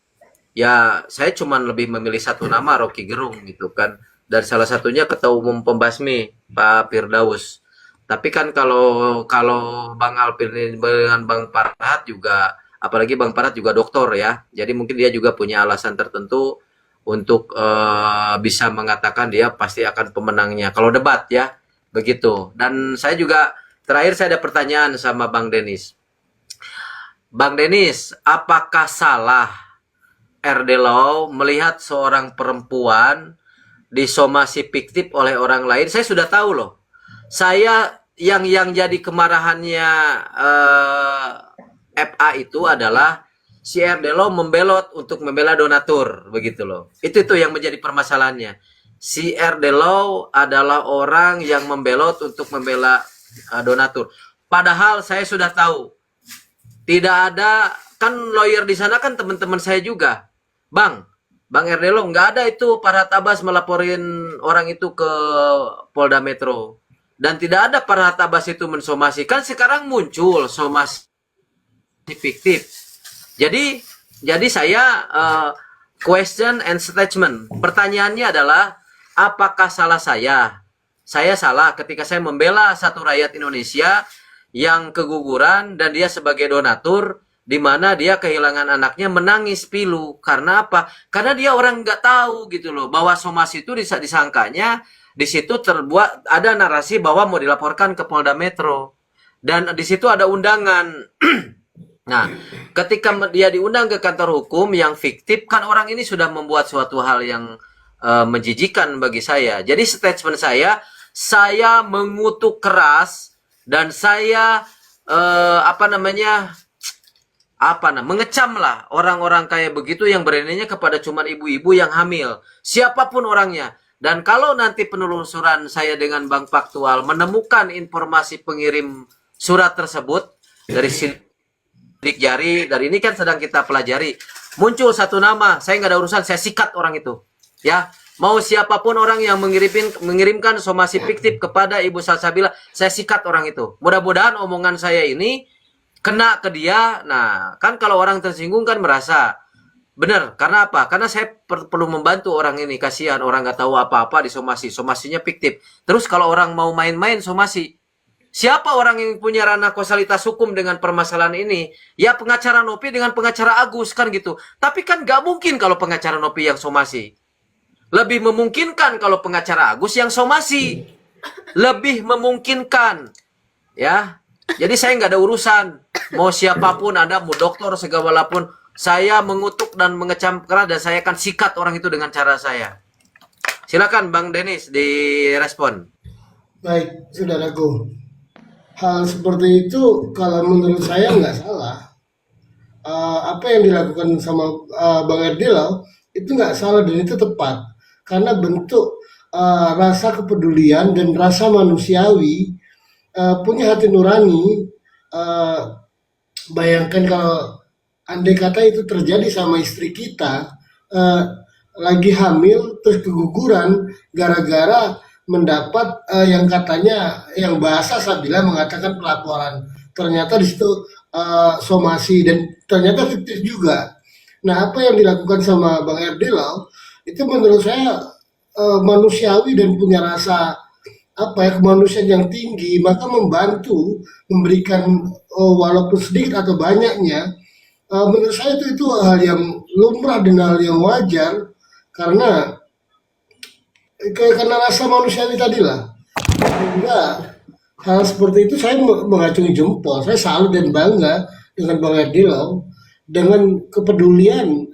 ya saya cuman lebih memilih satu nama, Rocky Gerung gitu kan. Dan salah satunya Ketua Umum Pembasmi Pak Firdaus. Tapi kan kalau kalau Bang Alpin dengan Bang Farhad juga, apalagi Bang Farhad juga doktor ya. Jadi mungkin dia juga punya alasan tertentu untuk bisa mengatakan dia pasti akan pemenangnya. Kalau debat ya, begitu. Dan saya juga terakhir saya ada pertanyaan sama Bang Denis. Bang Denis, apakah salah RD Law melihat seorang perempuan disomasi fiktif oleh orang lain? Saya sudah tahu loh. Saya yang jadi kemarahannya FA itu adalah si RD Law membelot untuk membela donatur, begitu loh. Itu yang menjadi permasalahannya. Si RD Law adalah orang yang membelot untuk membela donatur. Padahal saya sudah tahu tidak ada, kan lawyer di sana kan teman-teman saya juga. Bang RD Law, nggak ada itu Farhad Abbas melaporin orang itu ke Polda Metro. Dan tidak ada Farhad Abbas itu mensomasi. Kan sekarang muncul somasi fiktif. Jadi saya question and statement. Pertanyaannya adalah, apakah salah saya? Saya salah ketika saya membela satu rakyat Indonesia yang keguguran dan dia sebagai donatur, di mana dia kehilangan anaknya menangis pilu. Karena apa? Karena dia orang nggak tahu gitu loh, bahwa somasi itu disangkanya di situ terbuat ada narasi bahwa mau dilaporkan ke Polda Metro, dan di situ ada undangan. Nah, ketika dia diundang ke kantor hukum yang fiktif, kan orang ini sudah membuat suatu hal yang menjijikan bagi saya. Jadi statement saya mengutuk keras dan saya mengecam lah orang-orang kayak begitu yang beraninya kepada cuman ibu-ibu yang hamil, siapapun orangnya. Dan kalau nanti penelusuran saya dengan Bank Faktual menemukan informasi pengirim surat tersebut dari sidik jari, dari ini kan sedang kita pelajari, muncul satu nama, saya nggak ada urusan, saya sikat orang itu, ya. Mau siapapun orang yang mengirimkan somasi fiktif kepada Ibu Salsabila, saya sikat orang itu. Mudah-mudahan omongan saya ini kena ke dia. Nah, kan kalau orang tersinggung kan merasa benar. Karena apa? Karena saya perlu membantu orang ini. Kasihan orang nggak tahu apa-apa di somasi. Somasinya fiktif. Terus kalau orang mau main-main somasi, siapa orang yang punya ranah kausalitas hukum dengan permasalahan ini? Ya pengacara Nopi dengan pengacara Agus kan gitu. Tapi kan nggak mungkin kalau pengacara Nopi yang somasi. Lebih memungkinkan kalau pengacara Agus yang somasi. Lebih memungkinkan. Ya. Jadi saya nggak ada urusan. Mau siapapun Anda, mau dokter segala pun, saya mengutuk dan mengecam keras dan saya akan sikat orang itu dengan cara saya. Silakan Bang Denis direspon. baik, saudaraku. Hal seperti itu kalau menurut saya nggak salah. Apa yang dilakukan sama Bang Erdila itu nggak salah dan itu tepat karena bentuk rasa kepedulian dan rasa manusiawi, punya hati nurani. Bayangkan kalau andai kata itu terjadi sama istri kita, eh, lagi hamil terus keguguran gara-gara mendapat yang katanya yang bahasa Sabila mengatakan pelaporan. Ternyata di situ somasi dan ternyata fiktif juga. Nah, apa yang dilakukan sama Bang Erdilau itu menurut saya manusiawi dan punya rasa apa ya kemanusiaan yang tinggi, maka membantu memberikan walaupun sedikit atau banyaknya. Menurut saya itu hal yang lumrah dan hal yang wajar karena karena rasa manusiawi tadi lah. Sehingga hal seperti itu saya mengacungi jempol. Saya salut dan bangga dengan Bang Erdilau dengan kepedulian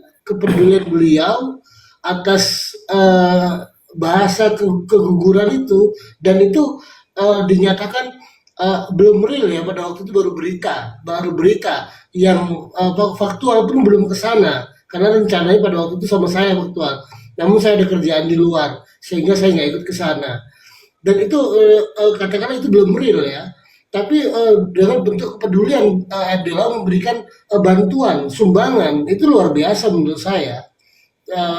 beliau atas bahasa keguguran itu dan itu dinyatakan belum real ya pada waktu itu baru berita yang faktual pun belum ke sana karena rencananya pada waktu itu sama saya faktual. Namun saya ada kerjaan di luar sehingga saya nggak ikut ke sana. Dan itu katakanlah itu belum real ya. Tapi dengan bentuk kepedulian adalah memberikan bantuan, sumbangan itu luar biasa menurut saya.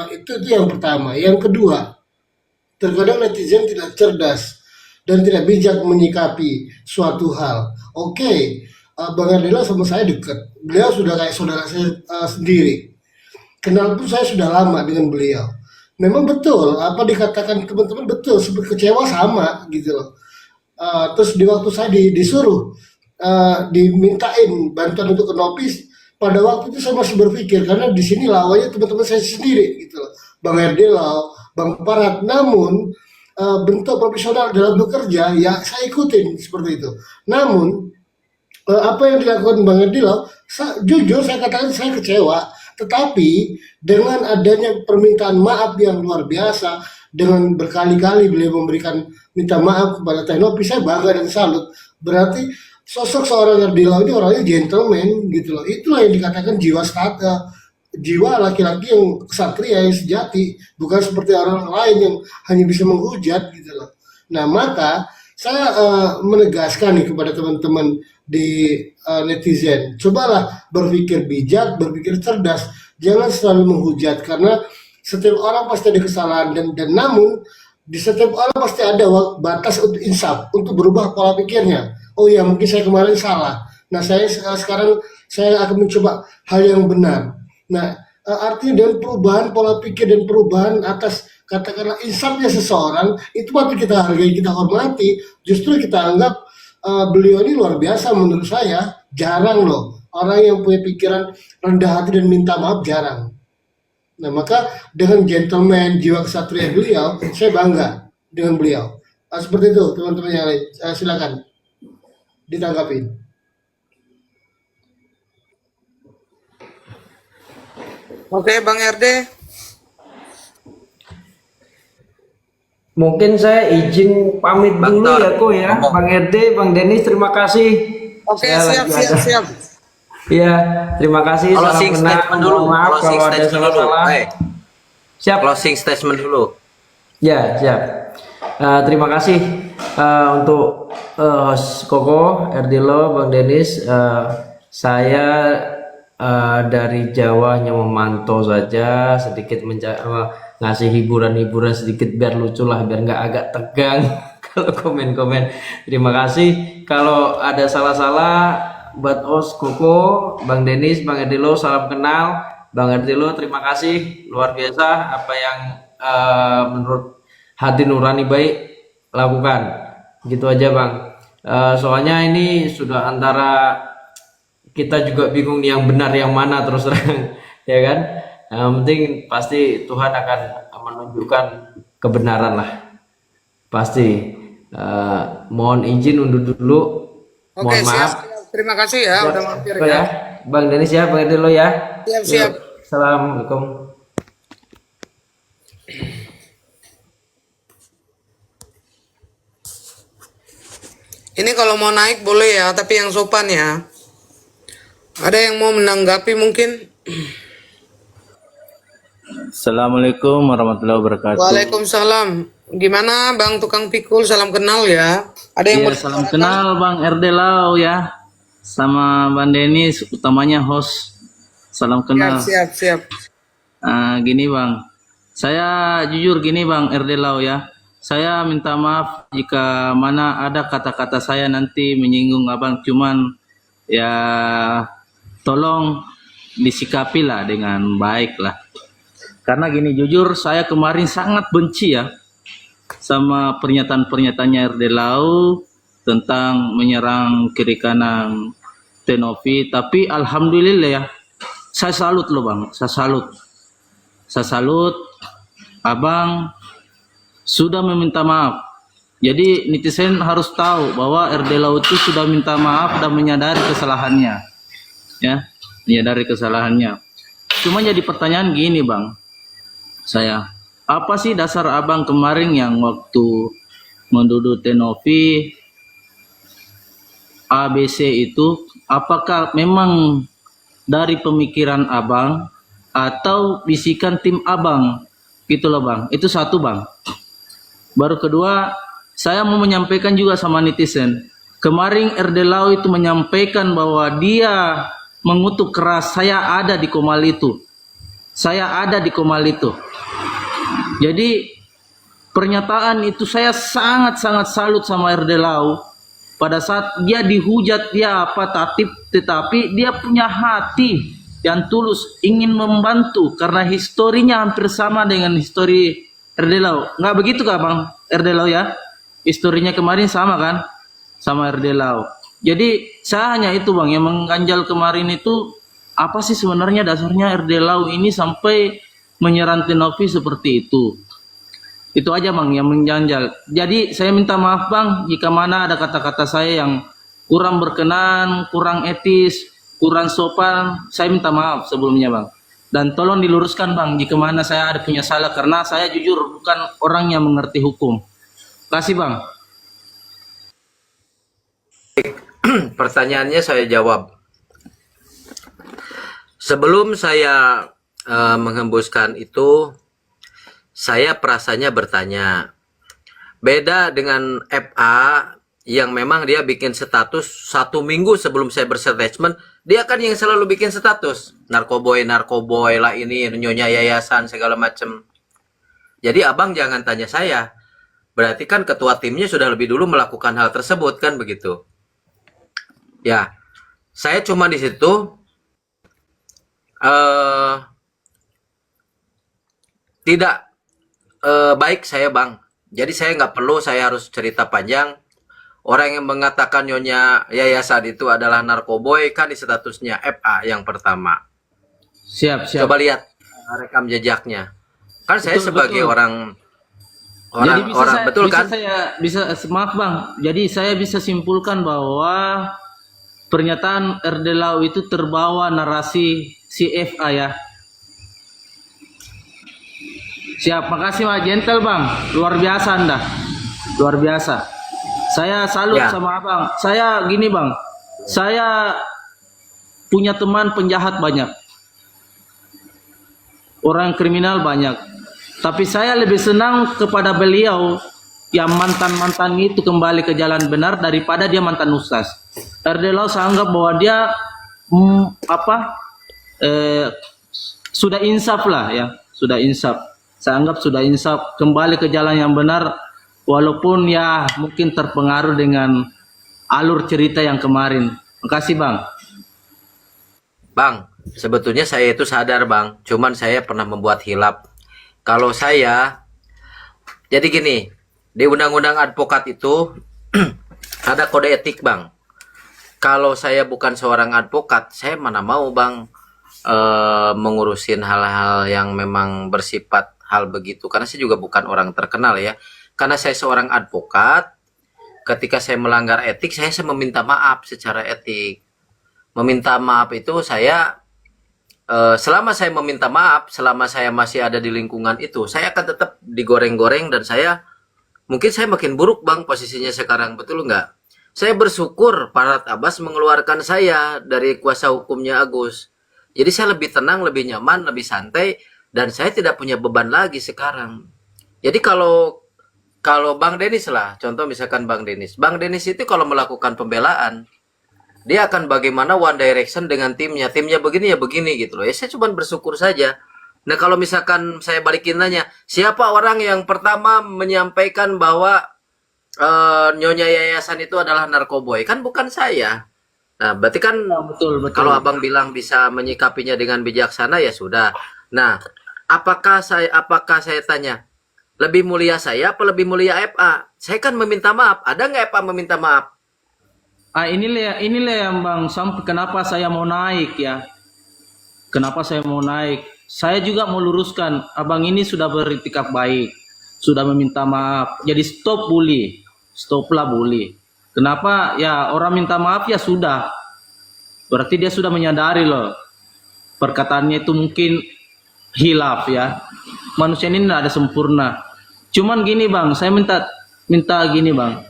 Itu yang pertama. Yang kedua, terkadang netizen tidak cerdas dan tidak bijak menyikapi suatu hal. Oke, Bang Ardila sama saya dekat. Beliau sudah kayak saudara saya sendiri. Kenal pun saya sudah lama dengan beliau. Memang betul apa dikatakan teman-teman betul, seperti kecewa sama gitu loh. Terus di waktu saya disuruh dimintain bantuan untuk ke Nopis, pada waktu itu saya masih berpikir karena di sini lawannya teman-teman saya sendiri gitu loh, Bang Erdilau, Bang Parat. Namun bentuk profesional dalam bekerja ya saya ikutin seperti itu. Namun apa yang dilakukan Bang Erdilau, jujur saya katakan saya kecewa. Tetapi dengan adanya permintaan maaf yang luar biasa, dengan berkali-kali beliau memberikan minta maaf kepada Teknopi, saya bangga dan salut. Berarti sosok seorang Erdilau ini orangnya gentleman gitu loh. Itulah yang dikatakan jiwa laki-laki yang kesatria yang sejati, bukan seperti orang lain yang hanya bisa menghujat gitu loh. Nah, maka saya menegaskan nih kepada teman-teman di netizen, cobalah berpikir bijak, berpikir cerdas, jangan selalu menghujat karena setiap orang pasti ada kesalahan dan namun di setiap orang pasti ada batas untuk insaf, untuk berubah pola pikirnya. Oh ya, mungkin saya kemarin salah. Nah, sekarang saya akan mencoba hal yang benar. Nah, artinya dengan perubahan pola pikir dan perubahan atas katakanlah insafnya seseorang, itu patut kita hargai, kita hormati. Justru kita anggap beliau ini luar biasa menurut saya. Jarang loh orang yang punya pikiran rendah hati dan minta maaf, jarang. Nah, maka dengan gentleman, jiwa kesatria beliau, saya bangga dengan beliau. Seperti itu teman-teman yang lain. Silakan ditanggapi. Oke, Bang RD. Mungkin saya izin pamit dulu ya kok ya, Bang RD, Bang Denis, terima kasih. Oke, Saya siap. Iya, terima kasih. Salam Closing kenal. statement dulu. Mohon maaf Closing kalau ada statement dulu. salah-salah. Siap. Closing statement dulu. Ya, siap. Terima kasih untuk host Koko, Erdilo, Bang Denis. Saya dari Jawa hanya memantau saja, sedikit ngasih hiburan-hiburan sedikit biar lucu lah, biar nggak agak tegang kalau komen-komen. Terima kasih. Kalau ada salah-salah buat host Koko, Bang Denis, Bang Erdilo, salam kenal. Bang Erdilo, terima kasih luar biasa apa yang menurut hati nurani baik lakukan. Gitu aja Bang. Soalnya ini sudah antara kita juga bingung nih yang benar yang mana terus terang, ya kan? Yang penting pasti Tuhan akan menunjukkan kebenaran lah. Pasti. Mohon izin undur dulu. Mohon Oke, maaf. siap. Terima kasih ya udah mampir Ya, Bang Denis ya, Bang Erdilo ya. Siap. Yuk, Assalamualaikum. Ini kalau mau naik boleh ya, tapi yang sopan ya. Ada yang mau menanggapi mungkin? Assalamualaikum warahmatullahi wabarakatuh. Waalaikumsalam. Gimana Bang Tukang Pikul, salam kenal ya. Ada yang Ya, mau salam kenal Bang RD Lau ya. Sama Bang Denis, utamanya host salam Siap, kenal. siap, siap. Gini bang, saya jujur gini bang RD Lau ya. Saya minta maaf jika mana ada kata-kata saya nanti menyinggung abang. Cuman ya tolong disikapi lah dengan baik lah. Karena gini jujur saya kemarin sangat benci ya sama pernyataan-pernyataannya RD Lau tentang menyerang kiri kanan Tenovi. Tapi alhamdulillah ya, saya salut loh bang, saya salut abang sudah meminta maaf. Jadi netizen harus tahu bahwa RD Lau itu sudah minta maaf dan menyadari kesalahannya, ya, menyadari kesalahannya. Cuma jadi pertanyaan gini bang, saya apa sih dasar abang kemarin yang waktu menduduh Tenovi ABC itu, apakah memang dari pemikiran abang atau bisikan tim abang gitu loh bang? Itu satu bang. Baru kedua, saya mau menyampaikan juga sama netizen. Kemarin RD Lau itu menyampaikan bahwa dia mengutuk keras, saya ada di Komal itu. Saya ada di Komal itu. Jadi pernyataan itu saya sangat-sangat salut sama RD Lau. Pada saat dia dihujat, dia apa tatip, tetapi dia punya hati yang tulus ingin membantu karena historinya hampir sama dengan histori RD Lau. Nggak begitu kah bang RD Lau ya? Historinya kemarin sama kan? Sama RD Lau. Jadi saya hanya itu bang yang mengganjal kemarin itu, apa sih sebenarnya dasarnya RD Lau ini sampai menyerang Tenovi seperti itu. Itu aja bang yang menjanjal. Jadi saya minta maaf bang jika mana ada kata-kata saya yang kurang berkenan, kurang etis, kurang sopan. Saya minta maaf sebelumnya bang. Dan tolong diluruskan bang jika mana saya ada punya salah, karena saya jujur bukan orang yang mengerti hukum. Kasih bang. Pertanyaannya saya jawab. Sebelum saya menghembuskan itu, saya perasaannya bertanya. Beda dengan FA yang memang dia bikin status 1 minggu sebelum saya berstatement, dia kan yang selalu bikin status. Narkoboy lah ini, nyonya yayasan segala macam. Jadi abang jangan tanya saya. Berarti kan ketua timnya sudah lebih dulu melakukan hal tersebut kan begitu. Ya, saya cuma di situ tidak baik saya bang. Jadi saya nggak perlu saya harus cerita panjang. Orang yang mengatakan nyonya yayasan itu adalah narkoboy kan di statusnya FA yang pertama. Siap, siap. Coba lihat rekam jejaknya. Kan saya Betul, sebagai betul. orang Jadi betul kan? Maaf bang. Jadi saya bisa simpulkan bahwa pernyataan RD Lau itu terbawa narasi CFA ya. Siap, makasih Pak Gentle bang, luar biasa Anda, luar biasa. Saya salut Ya. sama abang. Saya gini bang, saya punya teman penjahat banyak, orang kriminal banyak. Tapi saya lebih senang kepada beliau yang mantan-mantan itu kembali ke jalan benar daripada dia mantan ustaz. RD Lau saya anggap bahwa dia sudah insaf lah ya, sudah insaf. Saya anggap sudah insaf kembali ke jalan yang benar, walaupun ya mungkin terpengaruh dengan alur cerita yang kemarin. Makasih bang. Bang, sebetulnya saya itu sadar bang, cuman saya pernah membuat hilap. Kalau saya, jadi gini, di undang-undang advokat itu ada kode etik bang. Kalau saya bukan seorang advokat, saya mana mau bang mengurusin hal-hal yang memang bersifat hal begitu. Karena saya juga bukan orang terkenal ya. Karena saya seorang advokat, ketika saya melanggar etik, saya meminta maaf secara etik. Meminta maaf itu saya, selama saya meminta maaf, selama saya masih ada di lingkungan itu, saya akan tetap digoreng-goreng dan mungkin saya makin buruk bang posisinya sekarang, betul nggak? Saya bersyukur Farhad Abbas mengeluarkan saya dari kuasa hukumnya Agus. Jadi saya lebih tenang, lebih nyaman, lebih santai, dan saya tidak punya beban lagi sekarang. Jadi kalau Bang Denis lah, contoh misalkan Bang Denis itu kalau melakukan pembelaan, dia akan bagaimana one direction dengan timnya. Timnya begini ya begini gitu loh. Ya saya cuma bersyukur saja. Nah kalau misalkan saya balikin nanya, siapa orang yang pertama menyampaikan bahwa Nyonya Yayasan itu adalah narkoboy? Kan bukan saya. Nah berarti kan Betul, betul. kalau abang bilang bisa menyikapinya dengan bijaksana ya sudah. Nah apakah saya tanya, lebih mulia saya apa lebih mulia FA? Saya kan meminta maaf. Ada nggak FA meminta maaf? Inilah yang Bang sampai kenapa saya mau naik ya. Kenapa saya mau naik? Saya juga mau luruskan, abang ini sudah beritikad baik, sudah meminta maaf. Jadi stop bully, stoplah bully. Kenapa? Ya orang minta maaf ya sudah. Berarti dia sudah menyadari loh. Perkataannya itu mungkin hilaf ya. Manusia ini tidak ada sempurna. Cuman gini Bang, saya minta gini Bang.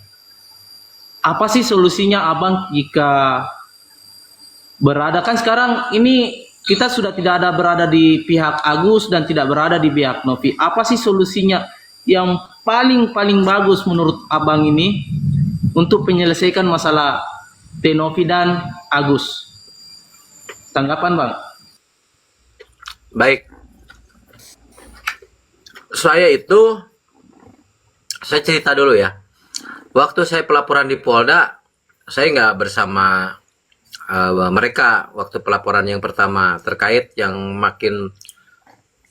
Apa sih solusinya abang jika berada kan sekarang ini kita sudah tidak ada berada di pihak Agus dan tidak berada di pihak Novi. Apa sih solusinya yang paling bagus menurut abang ini untuk menyelesaikan masalah Tenovi dan Agus? Tanggapan Bang? Baik. Saya cerita dulu ya. Waktu saya pelaporan di Polda, saya nggak bersama mereka waktu pelaporan yang pertama terkait yang makin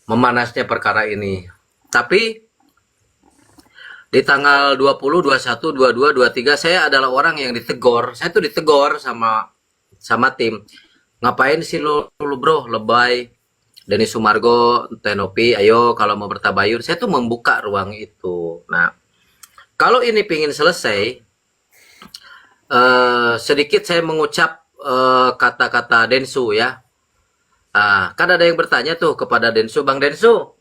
memanasnya perkara ini. Tapi di tanggal 20, 21, 22, 23 saya adalah orang yang ditegur. Saya tuh ditegur sama tim. Ngapain sih lu bro, lebay. Denny Sumargo, Tenopi, ayo kalau mau bertabayun. Saya tuh membuka ruang itu. Nah, kalau ini pingin selesai, sedikit saya mengucap kata-kata Densu ya. Kan ada yang bertanya tuh kepada Densu, Bang Densu,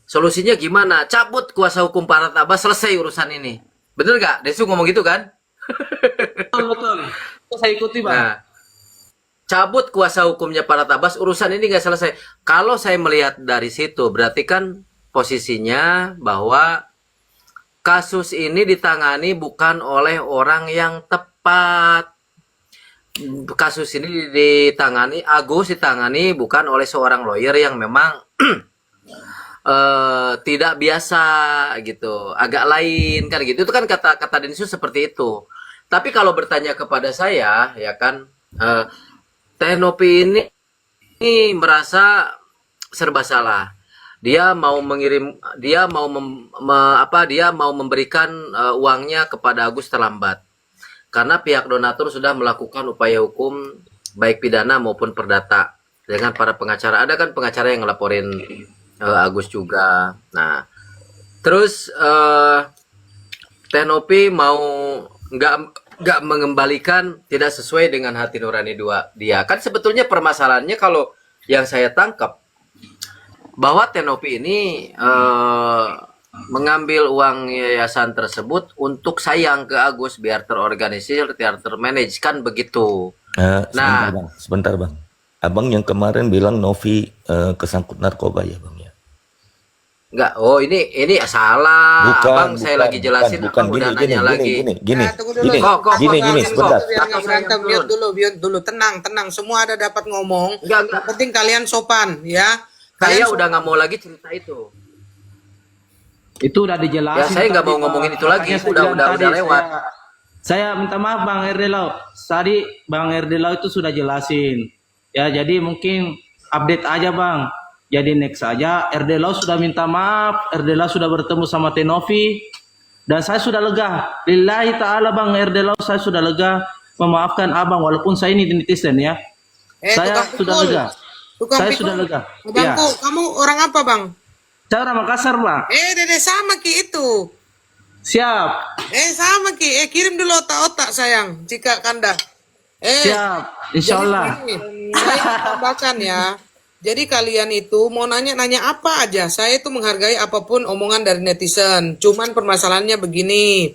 solusinya gimana? Cabut kuasa hukum Farhad Abbas, selesai urusan ini. Bener gak? Densu ngomong gitu kan? Betul. Saya ikuti Bang. Nah, cabut kuasa hukumnya Farhad Abbas, urusan ini nggak selesai. Kalau saya melihat dari situ, berarti kan posisinya bahwa kasus ini ditangani bukan oleh orang yang tepat. Kasus ini Agus ditangani bukan oleh seorang lawyer yang memang tidak biasa gitu, agak lain kan gitu. Itu kan kata Densus seperti itu. Tapi kalau bertanya kepada saya, ya kan, Tenopi ini merasa serba salah. Dia mau memberikan uangnya kepada Agus terlambat karena pihak donatur sudah melakukan upaya hukum baik pidana maupun perdata dengan para pengacara. Ada kan pengacara yang ngelaporin Agus juga. Nah, terus Tenopi mau nggak mengembalikan, tidak sesuai dengan hati nurani dia. Kan sebetulnya permasalahannya kalau yang saya tangkap bahwa Tenopi ini mengambil uang yayasan tersebut untuk sayang ke Agus biar terorganisir, biar termanage kan begitu. Sebentar bang. Abang yang kemarin bilang Novi kesangkut narkoba ya bang ya? Enggak, ini salah. Abang saya lagi jelasin, bukan, udah nanya lagi. Gini, sebentar. sebentar. Biar dulu, tenang. Semua ada dapat ngomong. Enggak. Yang penting kalian sopan, ya. Saya udah nggak mau lagi cerita itu. Itu udah dijelasin. Ya saya nggak mau ngomongin itu lagi. Udah lewat. Saya minta maaf Bang Erdelau. Tadi Bang Erdelau itu sudah jelasin. Ya jadi mungkin update aja Bang. Jadi next saja, Erdelau sudah minta maaf, Erdelau sudah bertemu sama Tenovi, dan saya sudah lega. Lillahi ta'ala Bang Erdelau, saya sudah lega memaafkan abang, walaupun saya ini netizen ya. Saya sudah lega. Saya sudah lega. Bangku, ya. Kamu orang apa Bang? Saya orang Makassar Bang. Dede sama Ki itu. Siap. Sama Ki, kirim dulu otak-otak sayang, jika Kanda. Siap, insya Allah. Saya tambahkan ya. Jadi kalian itu mau nanya apa aja, saya itu menghargai apapun omongan dari netizen. Cuman permasalahannya begini,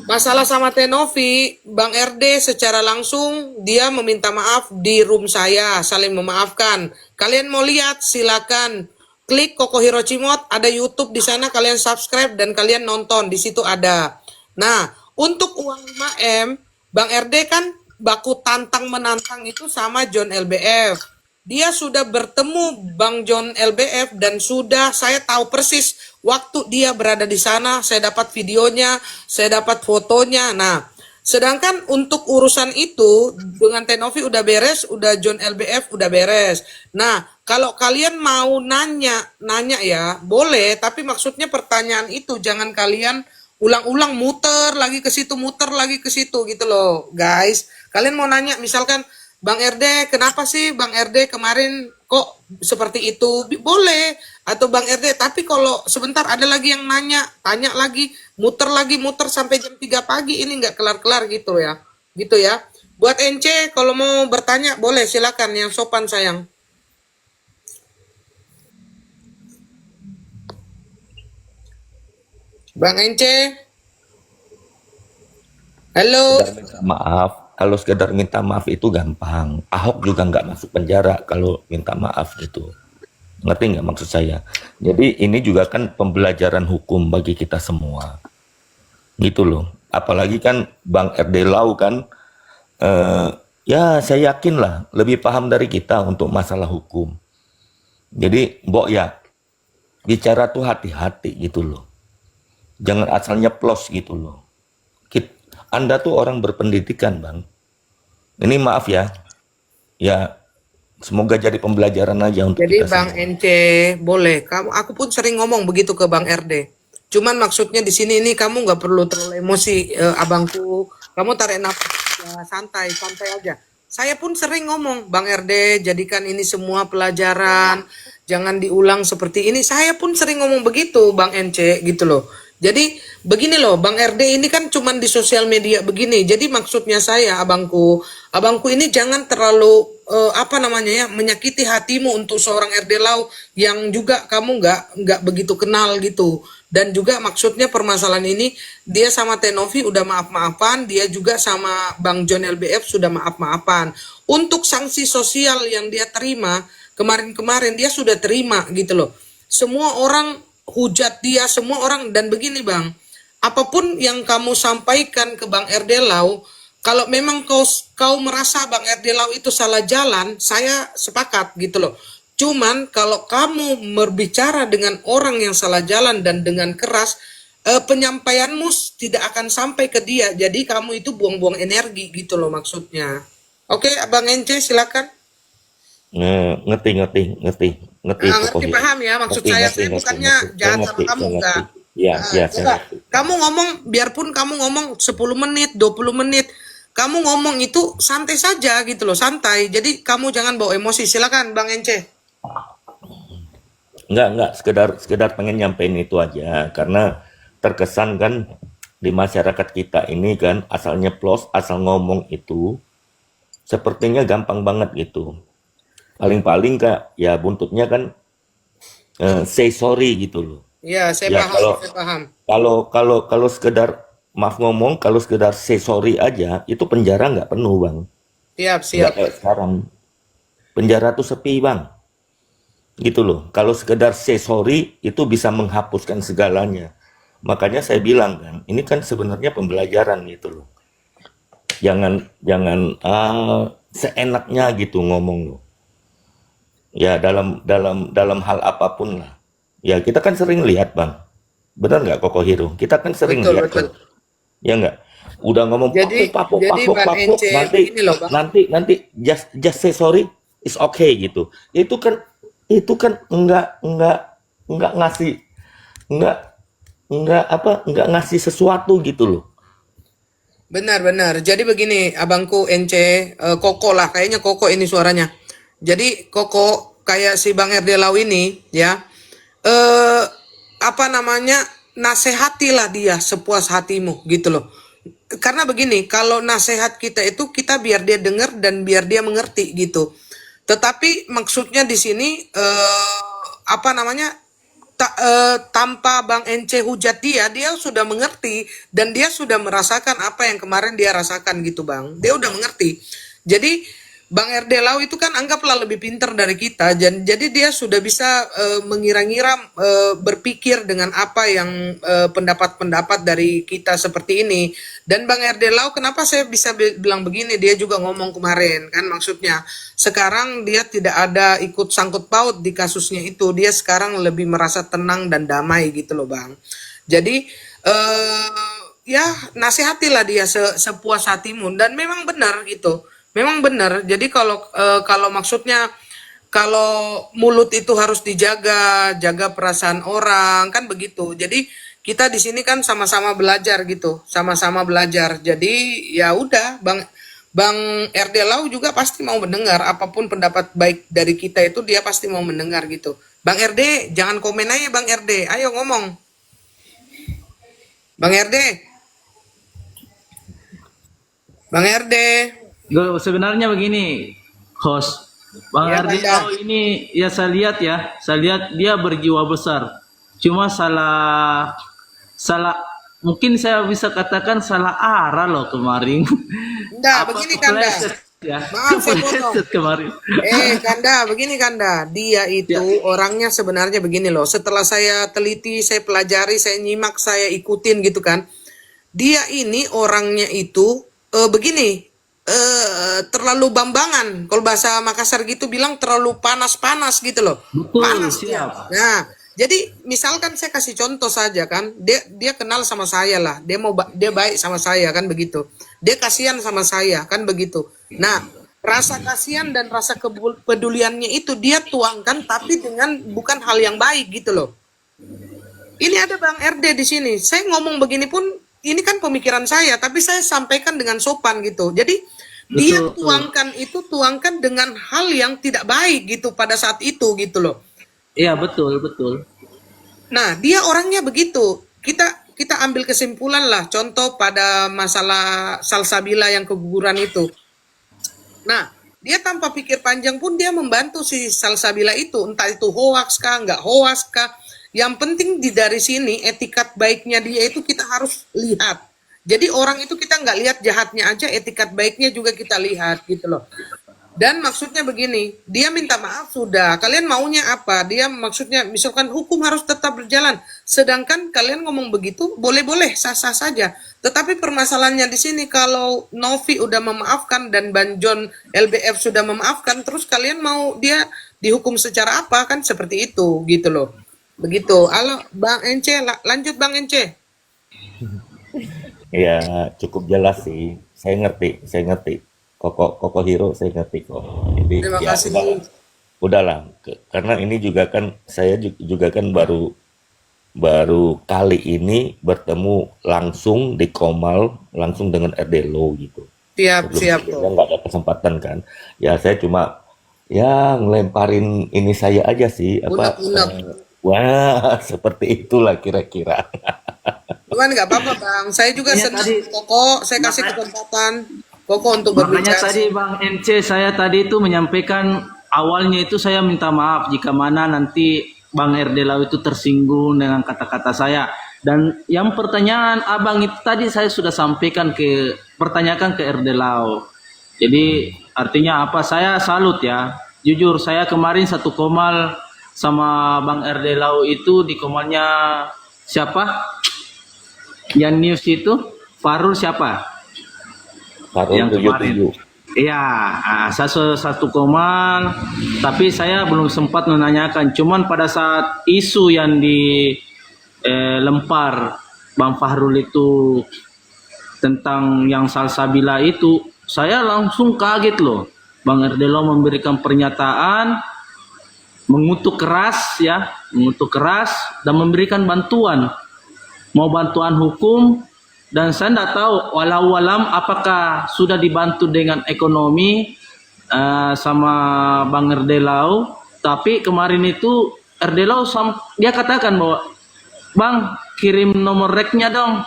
masalah sama Tenovi, Bang RD secara langsung dia meminta maaf di room saya, saling memaafkan. Kalian mau lihat silakan klik Koko Hirocimot, ada YouTube di sana, kalian subscribe dan kalian nonton, di situ ada. Nah, untuk uang 5M, Bang RD kan baku tantang menantang itu sama John LBF. Dia sudah bertemu Bang John LBF dan sudah saya tahu persis waktu dia berada di sana, saya dapat videonya, saya dapat fotonya. Nah, sedangkan untuk urusan itu dengan Tenovi udah beres, udah John LBF udah beres. Nah, kalau kalian mau nanya ya, boleh, tapi maksudnya pertanyaan itu jangan kalian ulang-ulang muter lagi ke situ gitu loh, guys. Kalian mau nanya misalkan Bang RD, kenapa sih Bang RD kemarin kok seperti itu? Boleh. Atau Bang RD, tapi kalau sebentar ada lagi yang nanya, tanya lagi, muter sampai jam 3 pagi, ini nggak kelar-kelar gitu ya. Gitu ya. Buat NC, kalau mau bertanya, boleh silakan yang sopan sayang. Bang NC, halo. Sekedar minta maaf. Kalau sekedar minta maaf itu gampang. Ahok juga nggak masuk penjara kalau minta maaf gitu. Ngerti nggak maksud saya? Jadi ini juga kan pembelajaran hukum bagi kita semua. Gitu loh. Apalagi kan Bang RD Lau kan, ya saya yakin lah lebih paham dari kita untuk masalah hukum. Jadi Mbok ya, bicara tuh hati-hati gitu loh. Jangan asal nyeplos gitu loh. Anda tuh orang berpendidikan, Bang. Ini maaf ya. Ya, semoga jadi pembelajaran aja untuk Jadi kita Bang semua. NC, boleh. Aku pun sering ngomong begitu ke Bang RD. Cuman maksudnya di sini ini kamu nggak perlu terlalu emosi, abangku. Kamu tarik nafas, ya, santai, santai aja. Saya pun sering ngomong, Bang RD, jadikan ini semua pelajaran, jangan diulang seperti ini. Saya pun sering ngomong begitu, Bang NC, gitu loh. Jadi begini loh, Bang RD ini kan cuman di sosial media begini. Jadi maksudnya saya, abangku ini jangan terlalu apa namanya ya, menyakiti hatimu untuk seorang RD Lau yang juga kamu nggak begitu kenal gitu. Dan juga maksudnya permasalahan ini dia sama Tenovi udah maaf-maafan, dia juga sama Bang John LBF sudah maaf-maafan. Untuk sanksi sosial yang dia terima kemarin-kemarin dia sudah terima gitu loh. Semua orang hujat dia, semua orang. Dan begini Bang, apapun yang kamu sampaikan ke Bang RD Lau, kalau memang kau merasa Bang RD Lau itu salah jalan, saya sepakat gitu loh. Cuman kalau kamu berbicara dengan orang yang salah jalan dan dengan keras, penyampaianmu tidak akan sampai ke dia. Jadi kamu itu buang-buang energi gitu loh maksudnya. Oke, Abang Ence silakan. Ngerti Ah, Koko ngerti Hiro. paham ya maksud saya. Saya bukannya Saya jahat sama ngerti, kamu saya enggak. ngerti. Ya, ya, saya Enggak. ngerti. Kamu ngomong, biarpun kamu ngomong 10 menit, 20 menit, kamu ngomong itu santai saja gitu loh, santai. Jadi kamu jangan bawa emosi. Silakan Bang Ence. Enggak, sekedar pengen nyampein itu aja karena terkesan kan di masyarakat kita ini kan asal nyeplos, asal ngomong itu sepertinya gampang banget gitu. Paling-paling Kak, ya buntutnya kan say sorry gitu loh. Ya, saya Ya paham, kalau saya paham. kalau kalau kalau sekedar maaf ngomong, kalau sekedar say sorry aja itu penjara nggak penuh Bang. Siap, Nggak siap. kayak sekarang. Penjara tuh sepi Bang. Gitu loh. Kalau sekedar say sorry itu bisa menghapuskan segalanya. Makanya saya bilang kan, ini kan sebenarnya pembelajaran gitu loh. Jangan jangan seenaknya gitu ngomong loh. Ya dalam hal apapun lah. Ya kita kan sering lihat Bang. Benar nggak Koko Hiro? Kita kan sering Betul, lihat betul. tuh. Ya nggak? Udah ngomong Jadi jadi Bang papuk, Ence nanti begini loh, Bang. nanti just say sorry is okay gitu. Itu kan enggak ngasih enggak enggak ngasih sesuatu gitu loh. Benar-benar. Jadi begini, abangku Ence, Koko lah, kayaknya Koko ini suaranya. Jadi Koko kayak si Bang RD Lau ini, ya, apa namanya, nasehatilah dia sepuas hatimu, gitu loh. Karena begini, kalau nasehat kita itu kita biar dia dengar dan biar dia mengerti gitu. Tetapi maksudnya di sini apa namanya? Tanpa Bang Ence hujat dia sudah mengerti dan dia sudah merasakan apa yang kemarin dia rasakan gitu Bang. Dia udah mengerti. Jadi Bang RD Lau itu kan anggaplah lebih pintar dari kita, jadi dia sudah bisa mengira-ngira, berpikir dengan apa yang pendapat-pendapat dari kita seperti ini. Dan Bang RD Lau, kenapa saya bisa bilang begini? Dia juga ngomong kemarin kan, maksudnya sekarang dia tidak ada ikut sangkut paut di kasusnya itu, dia sekarang lebih merasa tenang dan damai gitu loh Bang. Jadi ya nasihatilah dia sepuas hatimu, dan memang benar gitu. Memang benar. Jadi kalau maksudnya kalau mulut itu harus dijaga, jaga perasaan orang kan begitu. Jadi kita di sini kan sama-sama belajar gitu, sama-sama belajar. Jadi ya udah, Bang RD Lau juga pasti mau mendengar apapun pendapat baik dari kita, itu dia pasti mau mendengar gitu. Bang RD, jangan komen aja Bang RD. Ayo ngomong. Bang RD. Bang RD. Sebenarnya begini, host Bang Ya, Ardi Kanda. ini ya saya lihat dia berjiwa besar. Cuma salah mungkin saya bisa katakan salah arah loh kemarin. Enggak, Apa begini Kanda. kepleset ya? Maaf saya potong. Kepleset kemarin. Kanda, begini Kanda. Dia itu orangnya sebenarnya begini loh. Setelah saya teliti, saya pelajari, saya nyimak, saya ikutin gitu kan. Dia ini orangnya itu begini, terlalu bambangan. Kalau bahasa Makassar gitu bilang terlalu panas-panas gitu loh. Betul, Panas dia. siap. Nah, jadi misalkan saya kasih contoh saja kan, dia kenal sama saya lah, dia baik sama saya kan begitu, dia kasihan sama saya kan begitu. Nah, rasa kasihan dan rasa kepeduliannya itu dia tuangkan, tapi dengan bukan hal yang baik gitu loh. Ini ada Bang RD di sini, saya ngomong begini pun ini kan pemikiran saya, tapi saya sampaikan dengan sopan gitu. Jadi dia tuangkan dengan hal yang tidak baik gitu pada saat itu gitu loh. Iya, betul. Nah, dia orangnya begitu. Kita ambil kesimpulan lah. Contoh pada masalah Salsabila yang keguguran itu. Nah, dia tanpa pikir panjang pun dia membantu si Salsabila itu. Entah itu hoax kah, nggak hoax kah. Yang penting dari sini etikat baiknya dia itu kita harus lihat. Jadi orang itu kita nggak lihat jahatnya aja, etikat baiknya juga kita lihat gitu loh. Dan maksudnya begini, dia minta maaf sudah, kalian maunya apa? Dia maksudnya misalkan hukum harus tetap berjalan, sedangkan kalian ngomong begitu boleh-boleh, sah-sah saja. Tetapi permasalahannya di sini, kalau Novi udah memaafkan dan Bang John LBF sudah memaafkan, terus kalian mau dia dihukum secara apa? Kan seperti itu gitu loh. Begitu. Halo Bang Ence, lanjut Bang Ence. Ya, cukup jelas sih. Saya ngerti. Koko Hero saya ngerti kok. Jadi Terima ya kasih. udahlah. Karena ini juga kan saya juga kan baru kali ini bertemu langsung di Komal langsung dengan RD Lo gitu. Siap. Sebelumnya nggak ada kesempatan kan. Ya saya cuma ya ngelemparin ini saya aja sih Unek-unek. wah seperti itulah kira-kira. Cuman nggak apa-apa Bang, saya juga Iya, senang tadi- Koko, saya kasih kesempatan Koko untuk Makanya berbicara. tadi Bang NC saya tadi itu menyampaikan awalnya itu saya minta maaf jika mana nanti Bang RD Lau itu tersinggung dengan kata-kata saya. Dan yang pertanyaan Abang itu tadi saya sudah pertanyakan ke RD Lau. Jadi artinya apa? Saya salut ya. Jujur saya kemarin satu komal sama Bang RD Lau itu di komalnya siapa? Yang news itu Farul siapa? Farul Yang kemarin. 77. Iya, saya satu komal, tapi saya belum sempat menanyakan. Cuman pada saat isu yang dilempar Bang Fahrul itu tentang yang Salsabila itu, saya langsung kaget loh. Bang Erdelo memberikan pernyataan, mengutuk keras dan memberikan bantuan, mau bantuan hukum. Dan saya tidak tahu walau-walam apakah sudah dibantu dengan ekonomi sama Bang Erdelau. Tapi kemarin itu Erdelau dia katakan bahwa Bang kirim nomor reknya dong,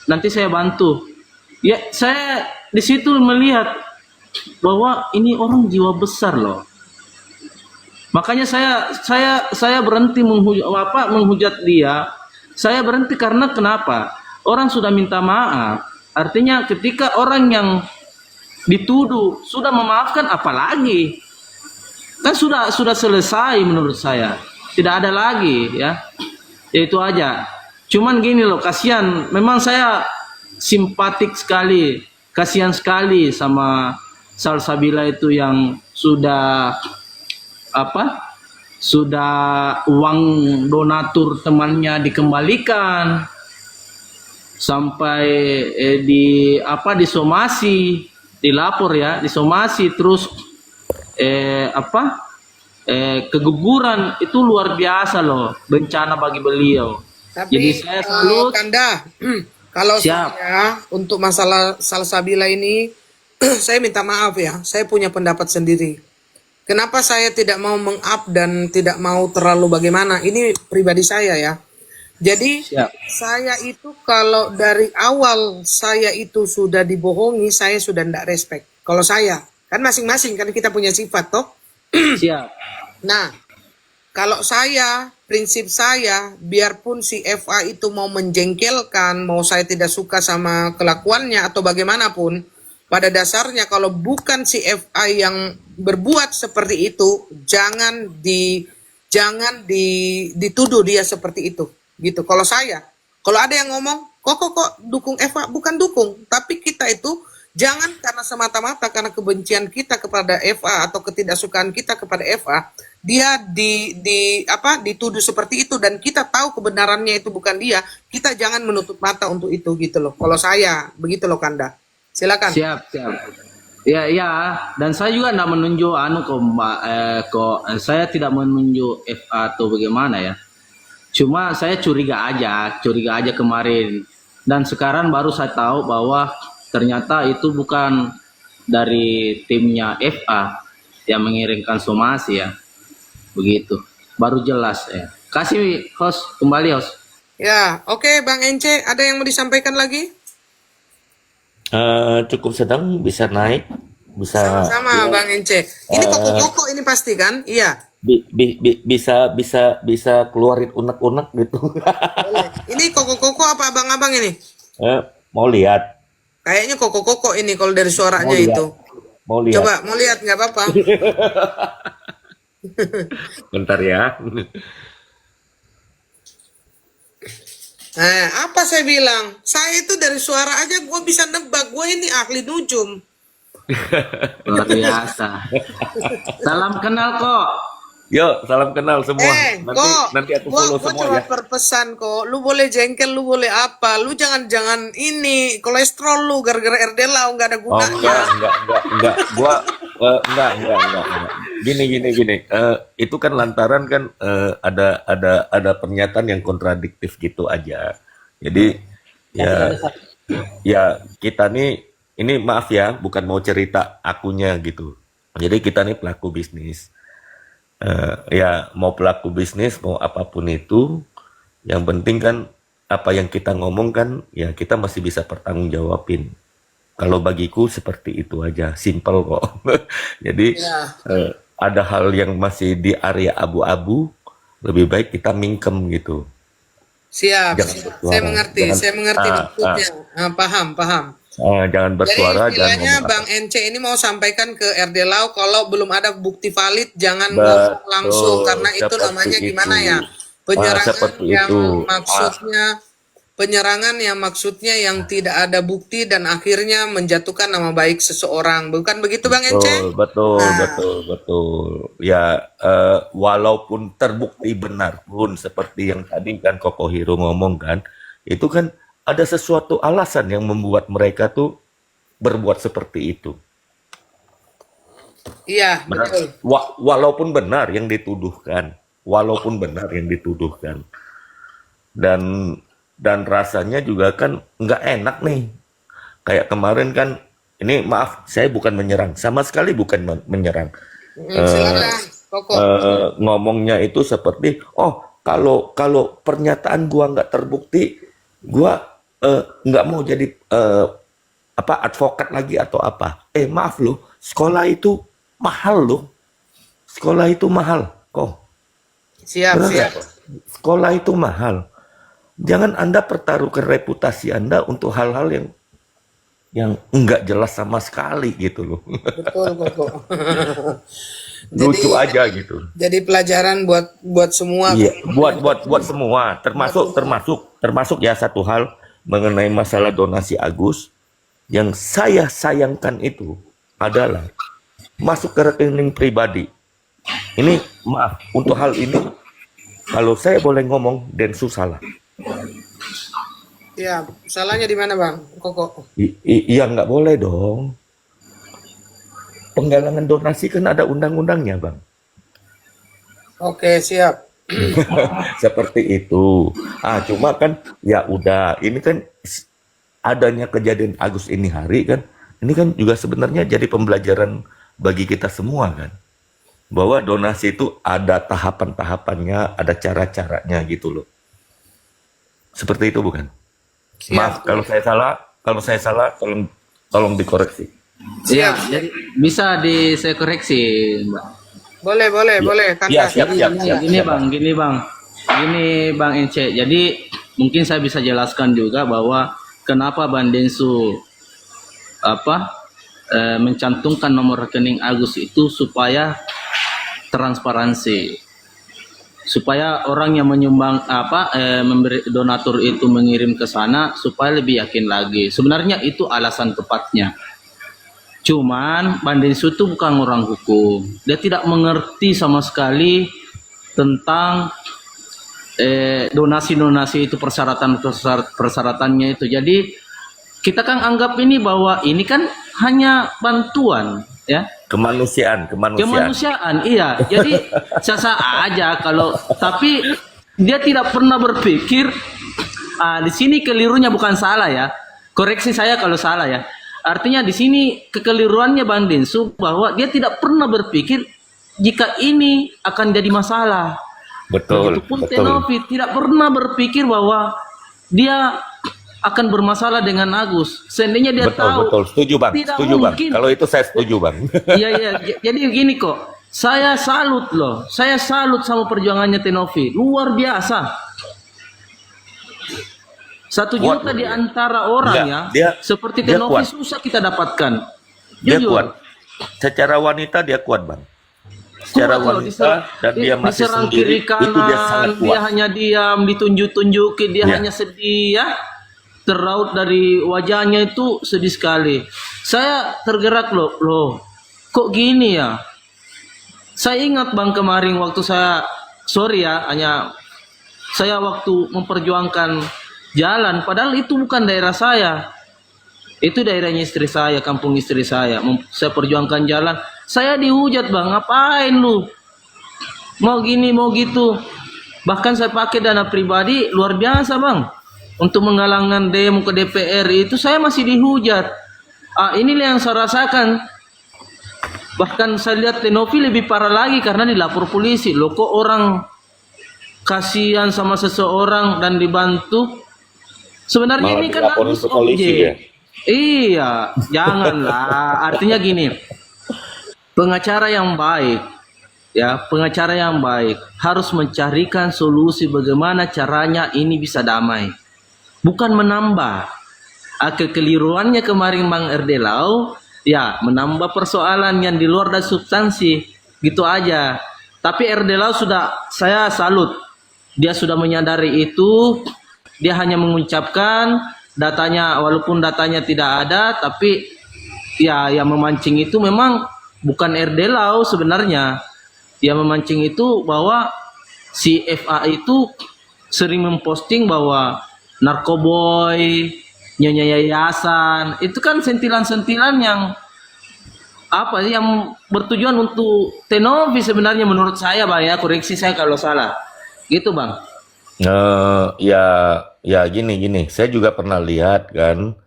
nanti saya bantu. Ya saya di situ melihat bahwa ini orang jiwa besar loh. Makanya saya berhenti menghujat dia. Saya berhenti karena kenapa? Orang sudah minta maaf. Artinya ketika orang yang dituduh, sudah memaafkan apalagi? Kan sudah selesai menurut saya. Tidak ada lagi ya. Itu aja. Cuman gini loh, kasihan. Memang saya simpatik sekali, kasihan sekali sama Salsabila itu yang sudah apa? Sudah uang donatur temannya dikembalikan sampai disomasi, dilapor ya, disomasi terus keguguran. Itu luar biasa loh, bencana bagi beliau. Tapi Jadi saya salut. Kanda, kalau Siap. saya untuk masalah Salsabila ini, saya minta maaf ya, saya punya pendapat sendiri. Kenapa saya tidak mau meng-up dan tidak mau terlalu bagaimana? Ini pribadi saya ya. Jadi Siap. saya itu kalau dari awal saya itu sudah dibohongi, saya sudah tidak respect. Kalau saya, kan masing-masing kan kita punya sifat toh. Siap. Nah, kalau saya, prinsip saya, biarpun si FA itu mau menjengkelkan, mau saya tidak suka sama kelakuannya atau bagaimanapun, pada dasarnya kalau bukan si FA yang berbuat seperti itu, jangan dituduh dia seperti itu. Gitu. Kalau saya, kalau ada yang ngomong, kok dukung FA, bukan dukung, tapi kita itu jangan karena semata-mata karena kebencian kita kepada FA atau ketidaksukaan kita kepada FA, dia dituduh seperti itu dan kita tahu kebenarannya itu bukan dia, kita jangan menutup mata untuk itu gitu loh. Kalau saya begitu loh Kanda. Silakan. Siap. Ya, dan saya juga tidak menunjuk saya tidak menunjuk FA atau bagaimana ya. Cuma saya curiga aja kemarin. Dan sekarang baru saya tahu bahwa ternyata itu bukan dari timnya FA yang mengirimkan somasi ya. Begitu. Baru jelas ya. Kasih host, kembali host. Ya, oke Bang Ence, ada yang mau disampaikan lagi? Cukup sedang, bisa naik, bisa Sama-sama Bang Ence. Ini koko-koko ini pasti kan? Iya. bisa keluarin unek-unek gitu. Boleh. Ini koko-koko apa abang-abang ini? Mau lihat, Kayaknya koko-koko ini kalau dari suaranya mau lihat, itu. mau lihat. Coba mau lihat nggak apa-apa. Bentar ya. Nah, apa saya bilang? Saya itu dari suara aja gue bisa nebak. Gue ini ahli nujum. Luar biasa. Salam kenal kok. Yuk, salam kenal semua. Kok, Nanti aku gua follow semua cuma ya. berpesan kok. Lu boleh jengkel, lu boleh apa. Lu jangan ini kolesterol lu gara-gara RD Lau nggak ada Oh gunanya. enggak. Enggak. Gini. Itu kan lantaran kan ada pernyataan yang kontradiktif gitu aja. Jadi ya kita nih ini maaf ya, bukan mau cerita akunya gitu. Jadi kita nih pelaku bisnis. Ya mau pelaku bisnis mau apapun itu, yang penting kan apa yang kita ngomong kan ya kita masih bisa pertanggungjawabin. Kalau bagiku seperti itu aja, simple kok. Jadi Ya. ada hal yang masih di area abu-abu, lebih baik kita mingkem gitu. Siap. Jangan bersuara. Saya mengerti maksudnya. Paham. Jangan Jadi bersuara, jangan istilahnya ngomong Bang Ence ini mau sampaikan ke RD Lau kalau belum ada bukti valid jangan Betul, ngomong langsung karena itu seperti namanya gimana itu. ya? Penyerangan Seperti yang itu. maksudnya yang tidak ada bukti dan akhirnya menjatuhkan nama baik seseorang. Bukan begitu Bang Ence? Betul. Nah. Ya, walaupun terbukti benar pun seperti yang tadi kan Koko Hiro ngomong kan, itu kan ada sesuatu alasan yang membuat mereka tuh berbuat seperti itu. Iya, Benar. betul. Walaupun benar yang dituduhkan, dan rasanya juga kan nggak enak nih. Kayak kemarin kan, ini maaf, saya bukan menyerang, sama sekali bukan menyerang. Silakan, Koko. Ngomongnya itu seperti, oh kalau pernyataan gua nggak terbukti, gua nggak mau jadi advokat lagi atau apa. Maaf loh, sekolah itu mahal kok. Siap. Benar nggak? Sekolah itu mahal. Jangan Anda pertaruhkan reputasi Anda untuk hal-hal yang yang enggak jelas sama sekali gitu loh. Betul kok. Lucu Jadi aja gitu. jadi pelajaran buat semua. Iya, buat semua, termasuk ya satu hal mengenai masalah donasi Agus yang saya sayangkan itu adalah masuk ke rekening pribadi. Ini maaf untuk hal ini kalau saya boleh ngomong Densu salah. Ya, salahnya di mana Bang? Koko. Iya nggak boleh dong. Penggalangan donasi kan ada undang-undangnya, Bang. Oke, siap. Seperti itu. Cuma kan ya udah, ini kan adanya kejadian Agus ini hari kan, ini kan juga sebenarnya jadi pembelajaran bagi kita semua kan. Bahwa donasi itu ada tahapan-tahapannya, ada cara-caranya gitu loh. Seperti itu bukan? Siap. Maaf kalau saya salah tolong dikoreksi. Ya, jadi bisa saya koreksi, Mbak. Boleh, Ya, Kandas. siap. Gini Bang Ence. Jadi mungkin saya bisa jelaskan juga bahwa kenapa Bang Densu mencantumkan nomor rekening Agus itu supaya transparansi, supaya orang yang menyumbang memberi donatur itu mengirim ke sana supaya lebih yakin lagi. Sebenarnya itu alasan tepatnya. Cuman Bang Densu itu bukan orang hukum. Dia tidak mengerti sama sekali tentang donasi-donasi itu, persyaratannya itu. Jadi kita kan anggap ini bahwa ini kan hanya bantuan ya. Kemanusiaan. Iya. Jadi sah-sah aja kalau, tapi dia tidak pernah berpikir di sini kelirunya, bukan salah ya. Koreksi saya kalau salah ya. Artinya di sini kekeliruannya Bang Densu bahwa dia tidak pernah berpikir jika ini akan jadi masalah. Betul. Begitupun Tenovi tidak pernah berpikir bahwa dia akan bermasalah dengan Agus. Seandainya dia tahu. Betul. Setuju Bang. Tidak Setuju Bang. mungkin. Kalau itu saya setuju Bang. Iya. Jadi begini kok. Saya salut loh. Saya salut sama perjuangannya Tenovi. Luar biasa. 1 juta di antara orang seperti dia Tenovi kuat. susah kita dapatkan. Dia Jujur. kuat. Secara wanita dia kuat Bang. Secara Kuat loh, wanita dan dia masih diserang sendiri, kiri kanan, itu dia sangat dia kuat. hanya diam, ditunjuk-tunjukin, dia Ya. hanya sedih ya. Terraut dari wajahnya itu sedih sekali. Saya tergerak loh. Kok gini ya? Saya ingat Bang kemarin waktu saya waktu memperjuangkan jalan, padahal itu bukan daerah saya. Itu daerahnya istri saya, kampung istri saya. Saya perjuangkan jalan. Saya dihujat Bang, ngapain lu? Mau gini, mau gitu. Bahkan saya pakai dana pribadi luar biasa Bang. Untuk menggalangkan demo ke DPR itu saya masih dihujat. Inilah yang saya rasakan. Bahkan saya lihat Tenovi lebih parah lagi karena dilapor polisi. Loh kok orang kasihan sama seseorang dan dibantu? Sebenarnya Malah ini kan dilaporin harus ke polisi objek. ya? Iya, janganlah. Artinya gini, pengacara yang baik harus mencarikan solusi bagaimana caranya ini bisa damai, bukan menambah. Kekeliruannya kemarin Bang Erdelau, ya menambah persoalan yang di luar dari substansi, gitu aja. Tapi Erdelau saya salut, dia sudah menyadari itu. Dia hanya mengucapkan datanya, walaupun datanya tidak ada, tapi ya yang memancing itu memang bukan Erdelau sebenarnya. Yang memancing itu bahwa si FA itu sering memposting bahwa narkoboy, nyonya yayasan, itu kan sentilan-sentilan yang yang bertujuan untuk Tenovi sebenarnya menurut saya Bang ya, koreksi saya kalau salah. Gitu Bang. Ya gini. Saya juga pernah lihat kan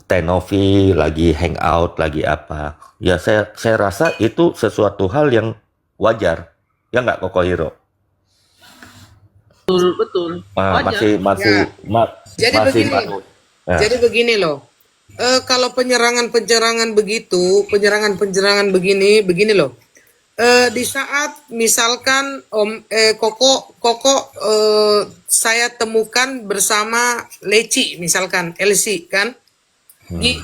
Tenovi lagi hangout, lagi apa. Ya saya rasa itu sesuatu hal yang wajar. Ya nggak Kokohiro? Betul. Masih Jadi baru. Jadi begini loh. Kalau penyerangan begini loh. Di saat misalkan Koko saya temukan bersama Leci misalkan LC kan, Di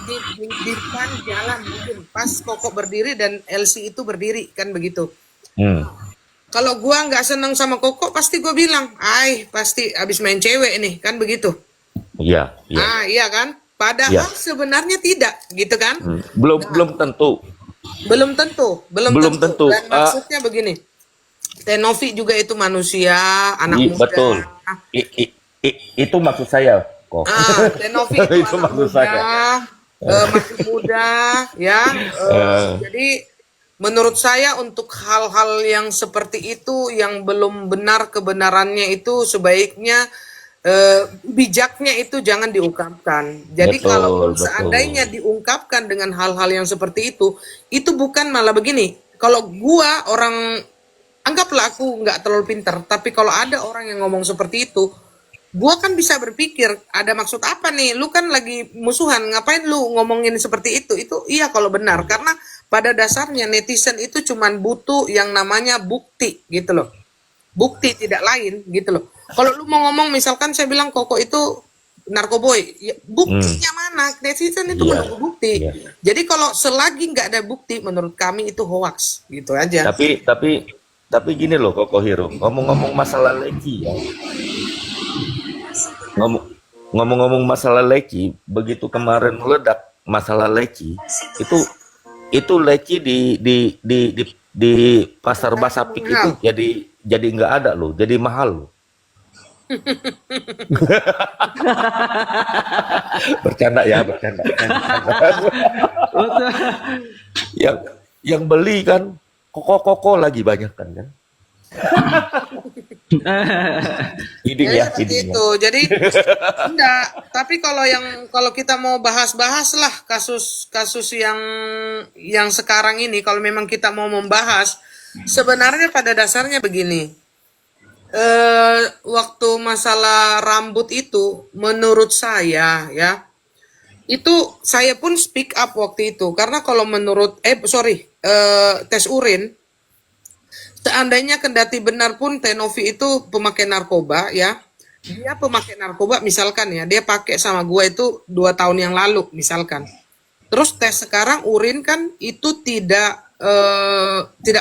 depan jalan mungkin pas Koko berdiri dan LC itu berdiri kan begitu. Hmm. Kalau gua nggak seneng sama Koko pasti gua bilang, pasti abis main cewek nih kan begitu. Iya, iya. Iya kan? Padahal Iya. sebenarnya tidak gitu kan? Belum tentu. Belum tentu, Belum tentu. Dan maksudnya begini, Tenovi juga itu manusia, anak muda. Betul. Itu maksud saya kok. Tenovi itu Itu anak maksud muda, saya. masih muda, ya. Jadi menurut saya untuk hal-hal yang seperti itu yang belum benar kebenarannya itu sebaiknya bijaknya itu jangan diungkapkan. Jadi Betul, kalau betul. seandainya diungkapkan dengan hal-hal yang seperti itu bukan malah begini. Kalau gua orang anggaplah aku nggak terlalu pintar, tapi kalau ada orang yang ngomong seperti itu, gua kan bisa berpikir ada maksud apa nih? Lu kan lagi musuhan, ngapain lu ngomongin seperti itu? Itu iya kalau benar, karena pada dasarnya netizen itu cuman butuh yang namanya bukti gitu loh. Bukti tidak lain gitu loh. Kalau lu mau ngomong misalkan saya bilang Koko itu narkoboy, ya, buktinya mana? Netizen itu Iya, menunggu bukti. iya. Jadi kalau selagi nggak ada bukti, menurut kami itu hoax gitu aja. Tapi gini loh Koko Hero, ngomong-ngomong masalah leci ya. Ngomong-ngomong masalah leci, begitu kemarin meledak masalah leci, itu leci di pasar Basapik itu jadi nggak ada loh, jadi mahal loh. Bercanda ya, bercanda. Yang beli kan koko lagi banyak kan. Jadi seperti itu. Jadi enggak. Tapi kalau kita mau bahas-bahas lah kasus yang sekarang ini, kalau memang kita mau membahas, sebenarnya pada dasarnya begini. Waktu masalah rambut itu, menurut saya ya, itu saya pun speak up waktu itu karena kalau menurut tes urin. Seandainya kendati benar pun Tenovi itu pemakai narkoba ya, dia pemakai narkoba misalkan ya, dia pakai sama gua itu 2 tahun yang lalu misalkan. Terus tes sekarang urin kan itu tidak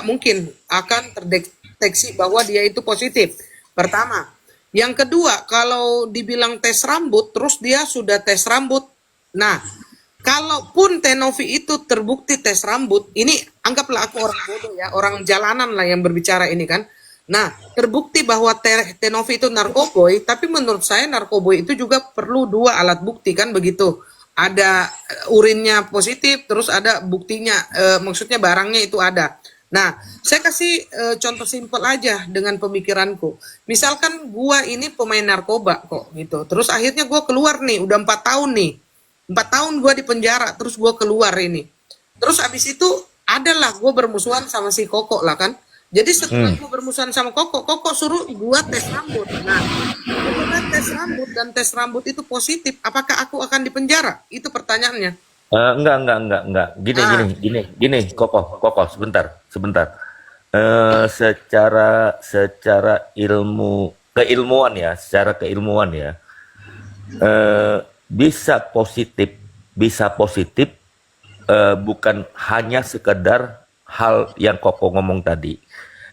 mungkin akan terdeteksi bahwa dia itu positif. Pertama. Yang kedua, kalau dibilang tes rambut, terus dia sudah tes rambut. Nah, kalaupun Tenovi itu terbukti tes rambut, ini anggaplah aku orang bodoh ya, orang jalanan lah yang berbicara ini kan. Nah, terbukti bahwa Tenovi itu narkoboy, tapi menurut saya narkoboy itu juga perlu 2 alat bukti kan begitu. Ada urinnya positif, terus ada buktinya, maksudnya barangnya itu ada. Nah, saya kasih contoh simpel aja dengan pemikiranku. Misalkan gua ini pemain narkoba kok gitu. Terus akhirnya gua keluar nih, udah 4 tahun nih. 4 tahun gue di penjara, terus gue keluar ini. Terus abis itu adalah gue bermusuhan sama si Koko lah kan. Jadi setelah gue bermusuhan sama Koko suruh gue tes rambut. Nah, setelah tes rambut dan tes rambut itu positif, apakah aku akan di penjara? Itu pertanyaannya. Enggak. Gini, Koko, sebentar. Secara keilmuan ya, bisa positif, bukan hanya sekedar hal yang Koko ngomong tadi.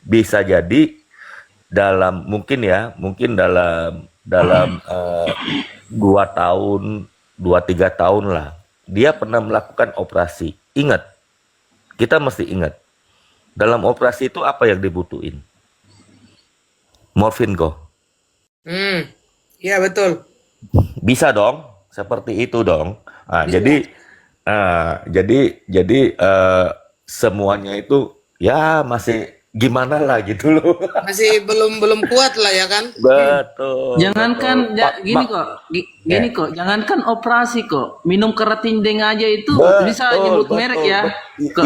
Bisa jadi mungkin dalam 2-3 tahun lah dia pernah melakukan operasi. Ingat, kita mesti ingat, dalam operasi itu apa yang dibutuhin? Morfin kok. Iya betul. Bisa dong, seperti itu dong. Nah, jadi semuanya itu ya masih gimana lah gitu loh. Masih belum kuat lah ya kan. Betul. Jangankan betul. kok, jangankan operasi kok, minum keratindeng aja itu bisa nyebut merek ya.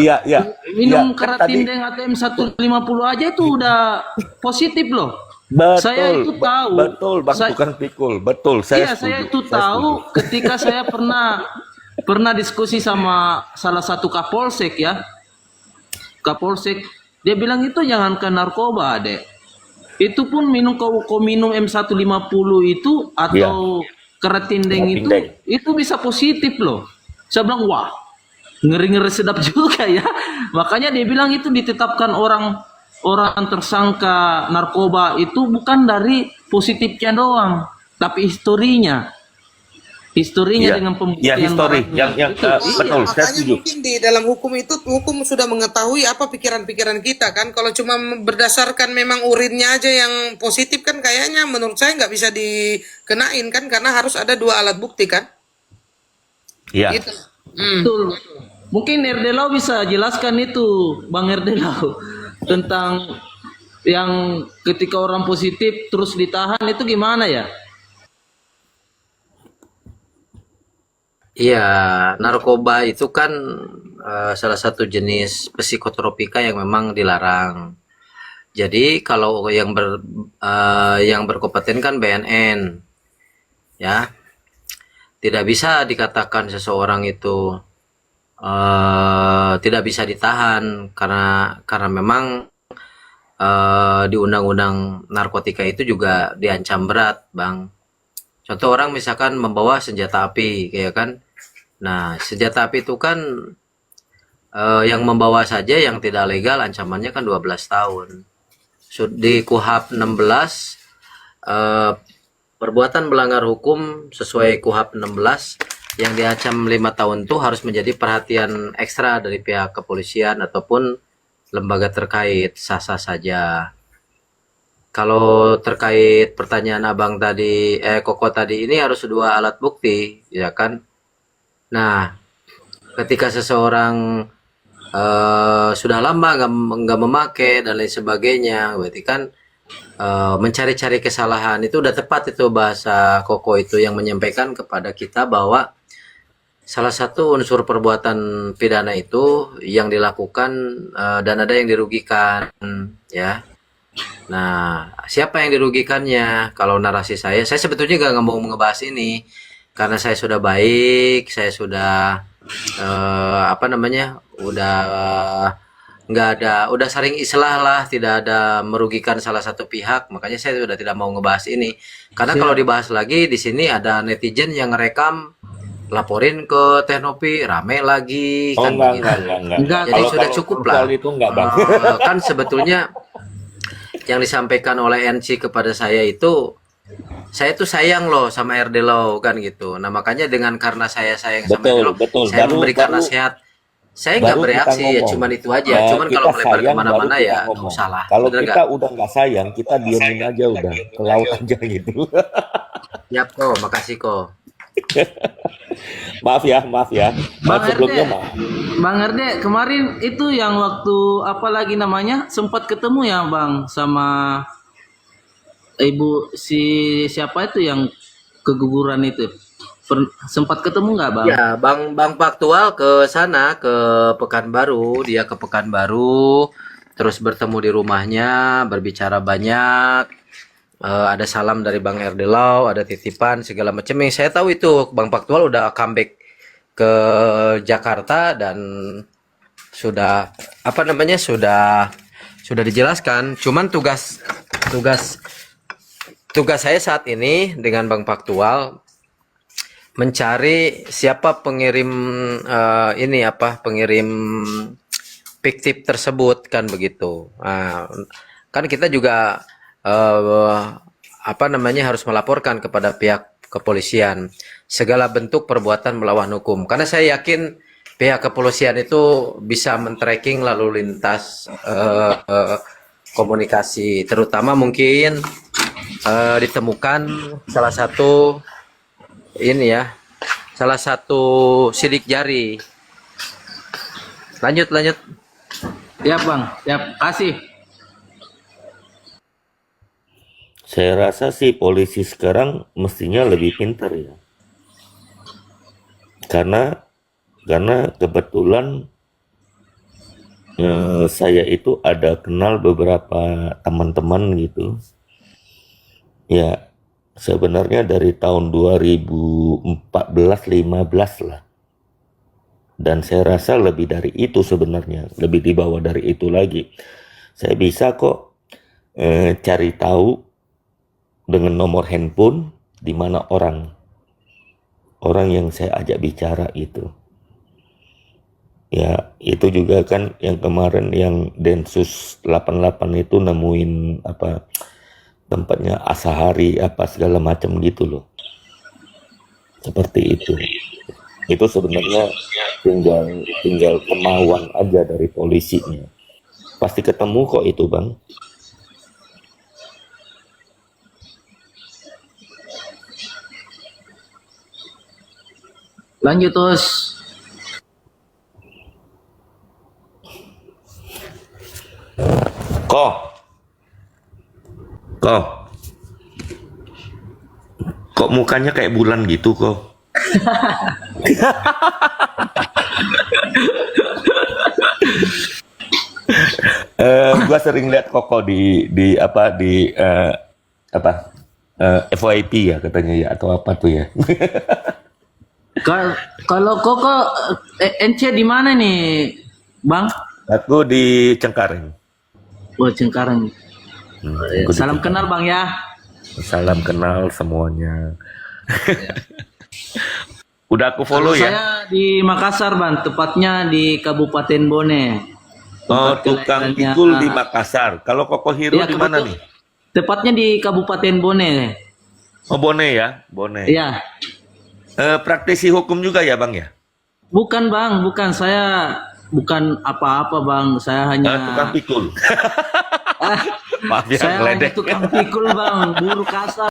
Iya. Minum kan keratindeng atau M150 aja itu udah positif loh. Betul, Saya itu tahu. Betul, Bang, bukan pikul. Betul, saya Saya setuju. itu tahu ketika saya pernah diskusi sama salah satu Kapolsek ya. Kapolsek, dia bilang itu jangankan narkoba, Dek. Itu pun minum M150 itu atau keratindeng itu bisa positif loh. Saya bilang, wah, ngeri-ngeri sedap juga ya. Makanya dia bilang itu ditetapkan orang tersangka narkoba itu bukan dari positifnya doang, tapi historinya Iya, dengan ya pembuktian history barangnya. yang Itu betul, saya Makanya setuju. mungkin di dalam hukum itu hukum sudah mengetahui apa pikiran-pikiran kita kan. Kalau cuma berdasarkan memang urinnya aja yang positif kan kayaknya menurut saya nggak bisa dikenain kan karena harus ada dua alat bukti kan. Iya, Gitu. betul. Mungkin Erdelau bisa jelaskan itu, Bang Erdelau, tentang yang ketika orang positif terus ditahan itu gimana ya? Iya, narkoba itu kan salah satu jenis psikotropika yang memang dilarang. Jadi kalau yang berkompeten kan BNN, ya, tidak bisa dikatakan seseorang itu tidak bisa ditahan karena memang di undang-undang narkotika itu juga diancam berat, Bang. Contoh orang misalkan membawa senjata api, kayak kan. Nah, senjata api itu kan yang membawa saja yang tidak legal ancamannya kan 12 tahun. Di KUHP 16 perbuatan melanggar hukum sesuai KUHP 16 yang diancam 5 tahun itu harus menjadi perhatian ekstra dari pihak kepolisian ataupun lembaga terkait, sah-sah saja. Kalau terkait pertanyaan Abang tadi, Koko tadi, ini harus dua alat bukti, ya kan? Nah, ketika seseorang sudah lama nggak memakai dan lain sebagainya, berarti kan mencari-cari kesalahan itu udah tepat itu bahasa Koko itu yang menyampaikan kepada kita bahwa salah satu unsur perbuatan pidana itu yang dilakukan dan ada yang dirugikan, ya. Nah, siapa yang dirugikannya? Kalau narasi saya sebetulnya nggak mau ngebahas ini karena saya sudah baik, saya sudah udah nggak ada, udah saling islah lah, tidak ada merugikan salah satu pihak, makanya saya sudah tidak mau ngebahas ini. Karena kalau dibahas lagi di sini ada netizen yang ngerekam, laporin ke Teknopi, rame lagi oh kan begitu. Enggak, Jadi Kalau sudah kalau cukup lah. soal itu enggak, Bang. Kan sebetulnya yang disampaikan oleh NC kepada saya itu tuh sayang loh sama Erdelau kan gitu. Nah makanya karena saya sayang sama Betul, Erdelau, betul. saya Baru memberikan baru nasihat. Saya nggak baru kita bereaksi ya, ngomong. cuman itu aja. Cuman Kita kalau melebar sayang baru kemana-mana kita ya nggak ngomong. usah lah. Kalau Bener kita nggak? udah nggak sayang, kita diemin aja udah ke laut aja gitu. Siap kok, makasih kok. Maaf ya. Bang Maaf sebelumnya Erde, maaf. Bang Erde, kemarin itu yang waktu apa lagi namanya sempat ketemu ya Bang sama ibu siapa itu yang keguguran itu. Sempat ketemu nggak Bang? Ya, Bang Faktual ke sana, ke Pekanbaru, dia ke Pekanbaru, terus bertemu di rumahnya, berbicara banyak. Ada salam dari Bang Erdelau, ada titipan segala macam yang saya tahu itu Bang Faktual udah comeback ke Jakarta dan sudah sudah dijelaskan. Cuman tugas saya saat ini dengan Bang Faktual mencari siapa pengirim pengirim fiktif tersebut kan begitu. Nah, kan kita juga harus melaporkan kepada pihak kepolisian segala bentuk perbuatan melawan hukum. Karena saya yakin pihak kepolisian itu bisa men-tracking lalu lintas komunikasi, terutama mungkin ditemukan salah satu sidik jari. Lanjut. Ya Bang, ya kasih. Saya rasa sih polisi sekarang mestinya lebih pintar ya. Karena kebetulan saya itu ada kenal beberapa teman-teman gitu. Ya, sebenarnya dari tahun 2014-15 lah. Dan saya rasa lebih dari itu sebenarnya, lebih di bawah dari itu lagi. Saya bisa kok cari tahu dengan nomor handphone di mana orang yang saya ajak bicara itu. Ya, itu juga kan yang kemarin yang Densus 88 itu nemuin apa tempatnya Asahari apa segala macam gitu loh. Seperti itu. Itu sebenarnya tinggal kemauan aja dari polisinya. Pasti ketemu kok itu, Bang. Lanjut terus. Kok, kok, kok mukanya kayak bulan gitu kok? Gua sering lihat Koko di apa di apa FYP ya katanya ya atau apa tuh ya. Kalau Koko NC di mana nih, Bang? Aku di Cengkareng. Oh, Cengkareng. Aku di Salam Cengkareng. kenal Bang ya. Salam kenal semuanya. Udah aku follow Kalau ya. saya di Makassar Bang, tepatnya di Kabupaten Bone. Oh, Tempat tukang kelahirannya- pikul di Makassar. Kalau Koko Hiro Iya, di mana kebetul. nih? Tepatnya di Kabupaten Bone. Oh, Bone ya, Bone. Iya. Praktisi hukum juga ya, Bang ya? Bukan Bang, bukan, saya bukan apa-apa Bang, saya hanya Tukang pikul. Maaf ya, saya hanya ngeledek. tukang pikul Bang, buruh kasar.